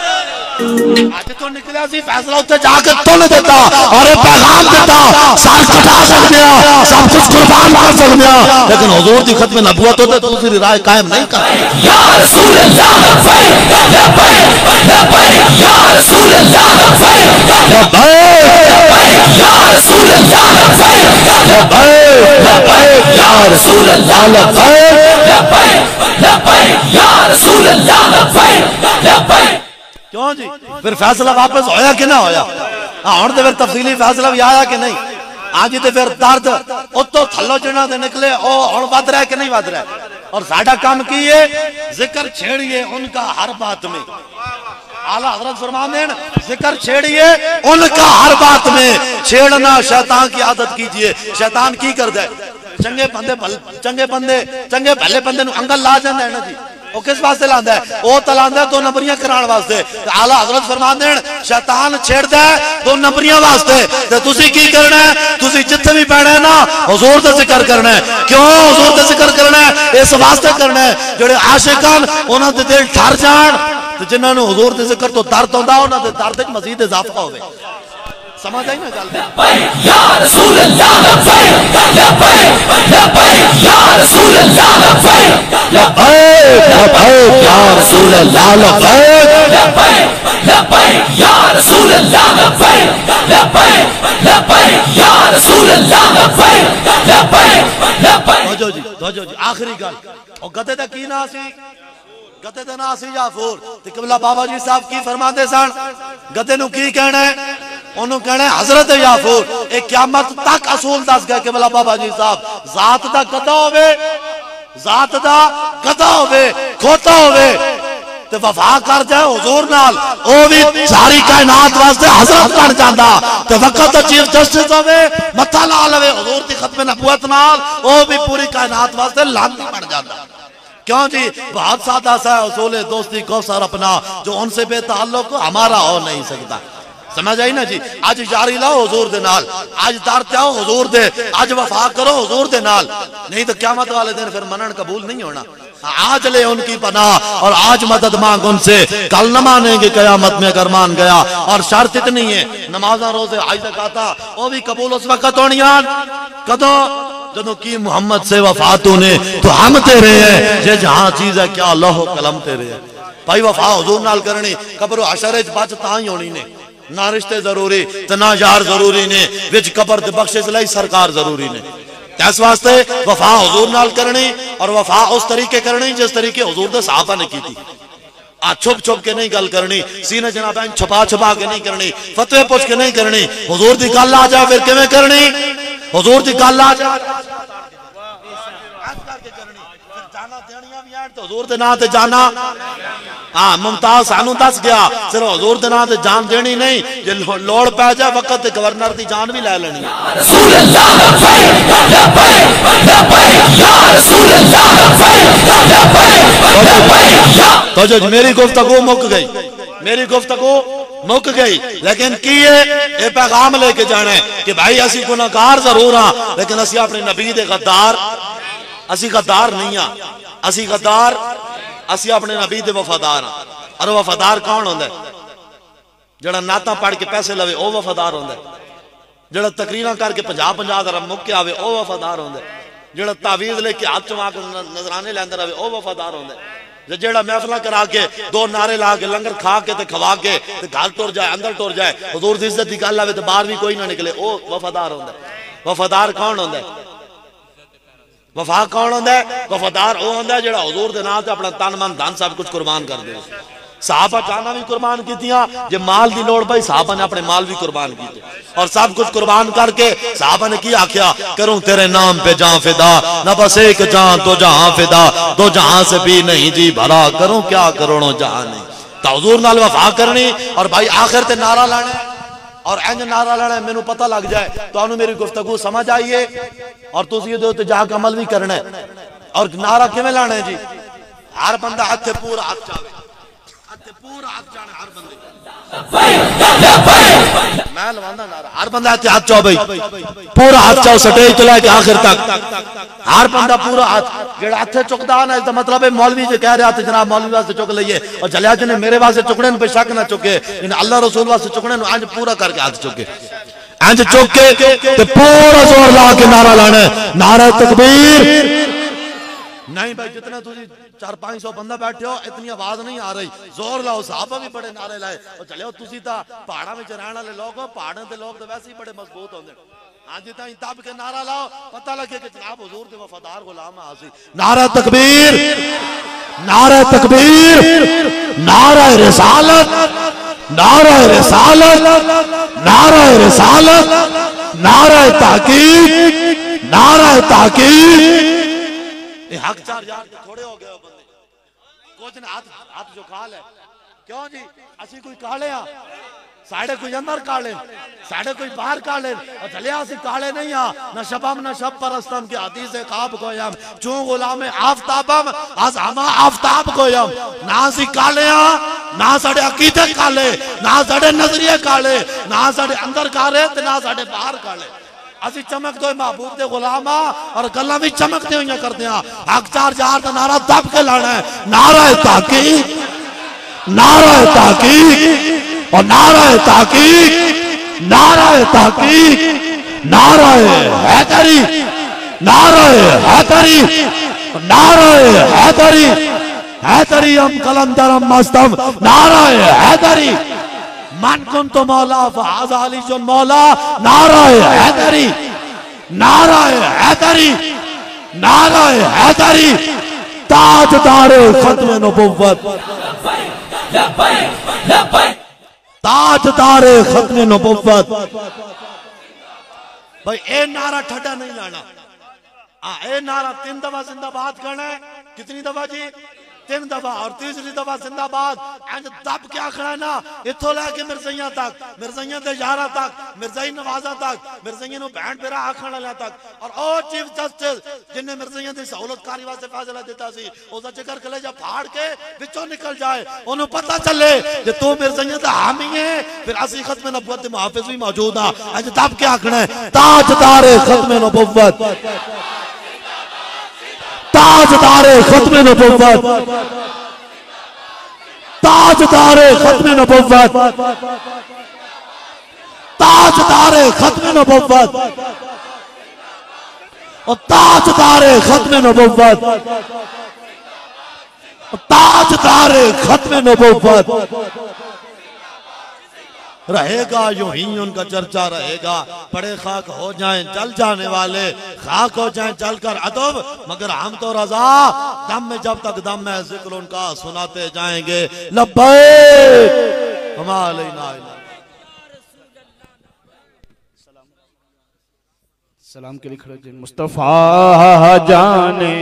आज तो निकला सी फैसला उत्ते जाके तुल देता और एक पैगाम देता सर कटा सकते हैं सब कुछ कुर्बान कर सकते हैं लेकिन हुजूर दी खत्म नबूवत होते दूसरी राह कायम नहीं कर। या रसूल अल्लाह लब्बैक लब्बैक लब्बैक या रसूल अल्लाह लब्बैक लब्बैक या रसूल अल्लाह लब्बैक लब्बैक लब्बैक या रसूल अल्लाह लब्बैक लब्बैक लब्बैक या रसूल अल्लाह लब्बैक लब्बैक। क्यों जी? फिर फैसला वापस होया कि ना होया? हाँ हुण ते फिर तफसीली फैसला भी आया कि नहीं? आज तो फिर दर्द उतो थल्लो जिन्हां दे निकले ओ हुण वध रहा है कि नहीं वध रहा है? और साडा काम की है जिक्र छेड़िए उनका हर बात में। आला हजरत फरमाते हैं जिक्र छेड़िए उनका हर बात में। छेड़ना शैतान की आदत कीजिए। शैतान की करदा है चंगे भले बंदे नु अंगल ला जांदा है ना जी। वो किस वास्ते लांदा है? वो तो लांदा दो नंबरियां कराने वास्ते। आला हजरत फरमाते हैं शैतान छेड़दा है दो नंबरियां वास्ते ते तुसी की करना है? तुसी जिथे भी बैठे ना हुजूर दा जिक्र करना है। क्यों हुजूर दा जिक्र करना है? इस वास्ते करना है जेड़े आशिकान उन्हां दे दिल ठर जाण ते जिन्हां नु हुजूर दे जिक्र तो दर्द होंदा उन्हां दे दर्द च मजीद इजाफा होवे। समझ आई ना गल? या रसूल अल्लाह लब्बैक लब्बैक लब्बैक या रसूल अल्लाह लब्बैक लब्बैक लब्बैक या रसूल अल्लाह लब्बैक लब्बैक लब्बैक या रसूल अल्लाह लब्बैक लब्बैक लब्बैक या रसूल अल्लाह लब्बैक लब्बैक लब्बैक। दो जी आखिरी गल और गधे दा की ना सी? गधे दा नाम सी याफूर। ते कबला बाबा जी साहब की फरमाते सन गधे नु की कहना है? उन्होंने कहना है हजरत याफूर। एक क़यामत तक असूल दस गए कबला बाबा जी साहब जात दा गधा होवे जात दा गधा होवे खोता होवे ते वफा कर जाए हुजूर नाल ओ भी सारी कायनात वास्ते हजरत बन जांदा ते वक्त चीफ जस्टिस होवे मत्था ला लवे हुजूर दी खत्म नबूवत नाल ओ भी पूरी कायनात वास्ते लानती बन जांदा। क्यों जी? बहुत सादा सा है उसूल दोस्ती कौसर अपना, जो उनसे बेताल्लुक हमारा हो नहीं सकता। समझ आई ना जी? आज जारी लाओ हुजूर दे नाल, आज दरते आओ हुजूर दे, आज वफा करो हुजूर दे नाल, नहीं तो क़यामत वाले दिन फिर मनन कबूल नहीं होना। आज ले उनकी पनाह और आज मदद मांग उनसे, कल न मानेंगे क़यामत में अगर मान गया। और शर्त इतनी है, नमाजा रोजे आज तक आता वो भी कबूल उस वक्त होनी कदों जदों की मुहम्मद से वफा तूने तो हम तेरे हैं, जे जहां चीज है क्या लोहो कलम तेरे है। भाई वफा हुजूर नाल करनी, कब्र हशर च बच तां ही होनी ने, ना रिश्ते जरूरी ते ना यार जरूरी ने, विच कब्र ते बख्शिश लई सरकार जरूरी ने। इस वास्ते वफा हुजूर नाल करनी और वफा उस तरीके करनी जिस तरीके हुजूर दे सहाबा ने की थी। छुप छुप के नहीं गल करनी, सीने जनाब छुपा छुपा के नहीं करनी, फतवे पूछ के नहीं करनी। हुजूर दी गल आ जाए फिर किवें करनी? हुजूर दी गल आ जाए हुजूर दे नाम ते जाना। हाँ मुमताज सानू दस गया, सिर्फ हुजूर दे नाम ते जान देनी नहीं, जे लोड़ पै जाए वक्त गवर्नर दी जान भी लै लेनी। तो जो मेरी गुफ्तगू मुक गई, मेरी गुफ्तगू मुक गई, लेकिन की ये पैगाम लेके जाना है कि भाई असी गुनाहगार जरूर हाँ, लेकिन असी अपने नबी दे गद्दार, असी गद्दार नहीं हाँ, असी गद्दार, असी अपने नबी दे वफादार हाँ। और वफादार कौन होंदा है? जड़ा नाता पढ़ के पैसे लवे ओ वफादार होंदा है, जड़ा तकरीरां करके 50-50 दरम मुक के आवे ओ वफादार होंदा है, जड़ा तावीज़ लेके हाथ चुमा के नजराने लैंदा रहे ओ वफादार होंदा है, जेड़ा महफिल करा के 2 नारे ला के लंगर खा के ते खवा के ते घर टुर जाए, अंदर टुर जाए, हुजूर दी इज्जत दी गल आवे ते बाहर भी कोई ना निकले, ओ वफादार होंदा है। वफादार कौन होंदा है? वफा कौन होंदा है? वफादार वो होंदा है जेड़ा हुजूर दे नाम ते अपना तन मन धन सब कुछ कुर्बान कर दे। साहबा जाना भी कुर्बान कीतियां, जे माल दी लोड़ पई साहबा ने अपने माल भी कुर्बान किए और सब कुछ कुर्बान करके साहबा ने की आख्या, करूं तेरे नाम पे जान फिदा, न बस एक जान तो जहां फिदा, दो जहां से भी नहीं जी भरा, करूं क्या करोड़ों जहां नहीं। तो हुजूर नाल वफा करनी और भाई आखिर ते नारा लाना और इंज नारा लाना, मैनू पता लग जाए तो मेरी गुफ्तगू समझ आइए और तुसीं इहदे उत्ते जाके अमल भी करना है। और नारा किवें लाना है जी? हर बंदा हथे पूरा हाथ चावे, हथे पूरा हाथ जाने हर बंदे, मैं लवांदा नारा, हर बंदा हथे हाथ चाओ भाई, पूरा हाथ चाओ स्टेज तो लेके आखिर तक, हर बंदा पूरा हाथ जेड़ा हथे चुकदा ना, इसका मतलब है मौलवी जो कह रहा था जनाब मौलवी वास्ते चुक लईए, और जलिया जी ने मेरे वास्ते चुकने पे शक ना चुके, इन अल्लाह रसूल वास्ते चुकने आज पूरा करके हाथ चुके, इंज चुक के ते पूरा जोर ला के नारा लाना, नारा तकबीर। नहीं भाई जितना तुझे 400-500 बंदा बैठे हो इतनी आवाज नहीं आ रही, जोर लाओ। साहबा भी बड़े नारे लाए और चले तुसी ता पहाड़ा में रहने वाले लोग हो, पहाड़ों के लोग तो वैसे ही बड़े मजबूत होंगे। हाँ जितना तब के नारा लाओ पता लगे कि जनाब हुजूर के वफादार गुलाम हासिल। नारा तकबीर, नारा तकबीर, नारा रिसालत, नारा रिसालत, नारा रिसालत, नारा तहकीक, नारा तहकीक। हक 4 यार थोड़े हो गए हो बंदे, कुछ ने हाथ हाथ जो खा ले, क्यों जी असी कोई काले आ, साढ़े कोई अंदर काले, साढ़े कोई बाहर काले, और चलिया असी काले नहीं आ, न शबम न शब परस्तम की हदीस है खाब गोयम, चूं गुलाम आफ्ताबम आज हमा आफ्ताब गोयम। ना असी काले आ, ना साढ़े अकीदे काले, ना साढ़े नजरिए काले, ना साढ़े अंदर काले ते ना साढ़े बाहर काले, असी चमकते हुए महबूब दे गुलाम और गल्ला भी चमकते हुए करते हैं। हक 4 का नारा दब के लाना है, नारा तहकीक, नारा तहकीक और नारा तहकीक, नारा तहकीक, नारा हैदरी, नारा हैदरी, नारा हैदरी, हैदरी हम कलंदरम मस्तम, नारा हैदरी, मन कुन तो मौला फहाज़ अली जो मौला, नारा हैदरी, नारा हैदरी, नारा हैदरी, ताजदार खत्म नबुव्वत, ताजदार खत्म नबुव्वत। भाई ए नारा ठड्डा नहीं लाना, ए नारा 3 दफा जिंदाबाद करना है। कितनी दफा जी? तीन दफा और तीसरी दफा जिंदाबाद इंज दब के आखना ना इथों लैके मिर्जाइया तक, मिर्जाइया के यारा तक, मिर्जाई नवाजा तक, मिर्जाइया नु भैन पेरा आखण वाला तक। और ओ चीफ जस्टिस जिन्हें मिर्जाइया की सहूलतकारी वास्ते फैसला दिता सी उसका जिक्र कलेजा फाड़ के विचों निकल जाए, उन्हें पता चले कि तू मिर्जाइया का हामी है, फिर असी खत्म नबुव्वत के मुहाफिज भी मौजूद आ। इंज दब के आखना है ताजदारे खत्म नबुव्वत, ताजदारे खत्म नबुव्वत, ताजदारे खत्म नबुव्वत, ताजदारे खत्म नबुव्वत और ताजदारे खत्म नबुव्वत, ताजदारे खत्म नबुव्वत रहेगा। यूं ही उनका चर्चा रहेगा। बड़े खाक हो जाएं जल जाने वाले, खाक हो जाएं जल कर अदब, मगर हम तो रजा दम में जब तक दम है जिक्र उनका सुनाते जाएंगे। लब्बैक कमाल सलाम के लिए खड़े मुस्तफा जाने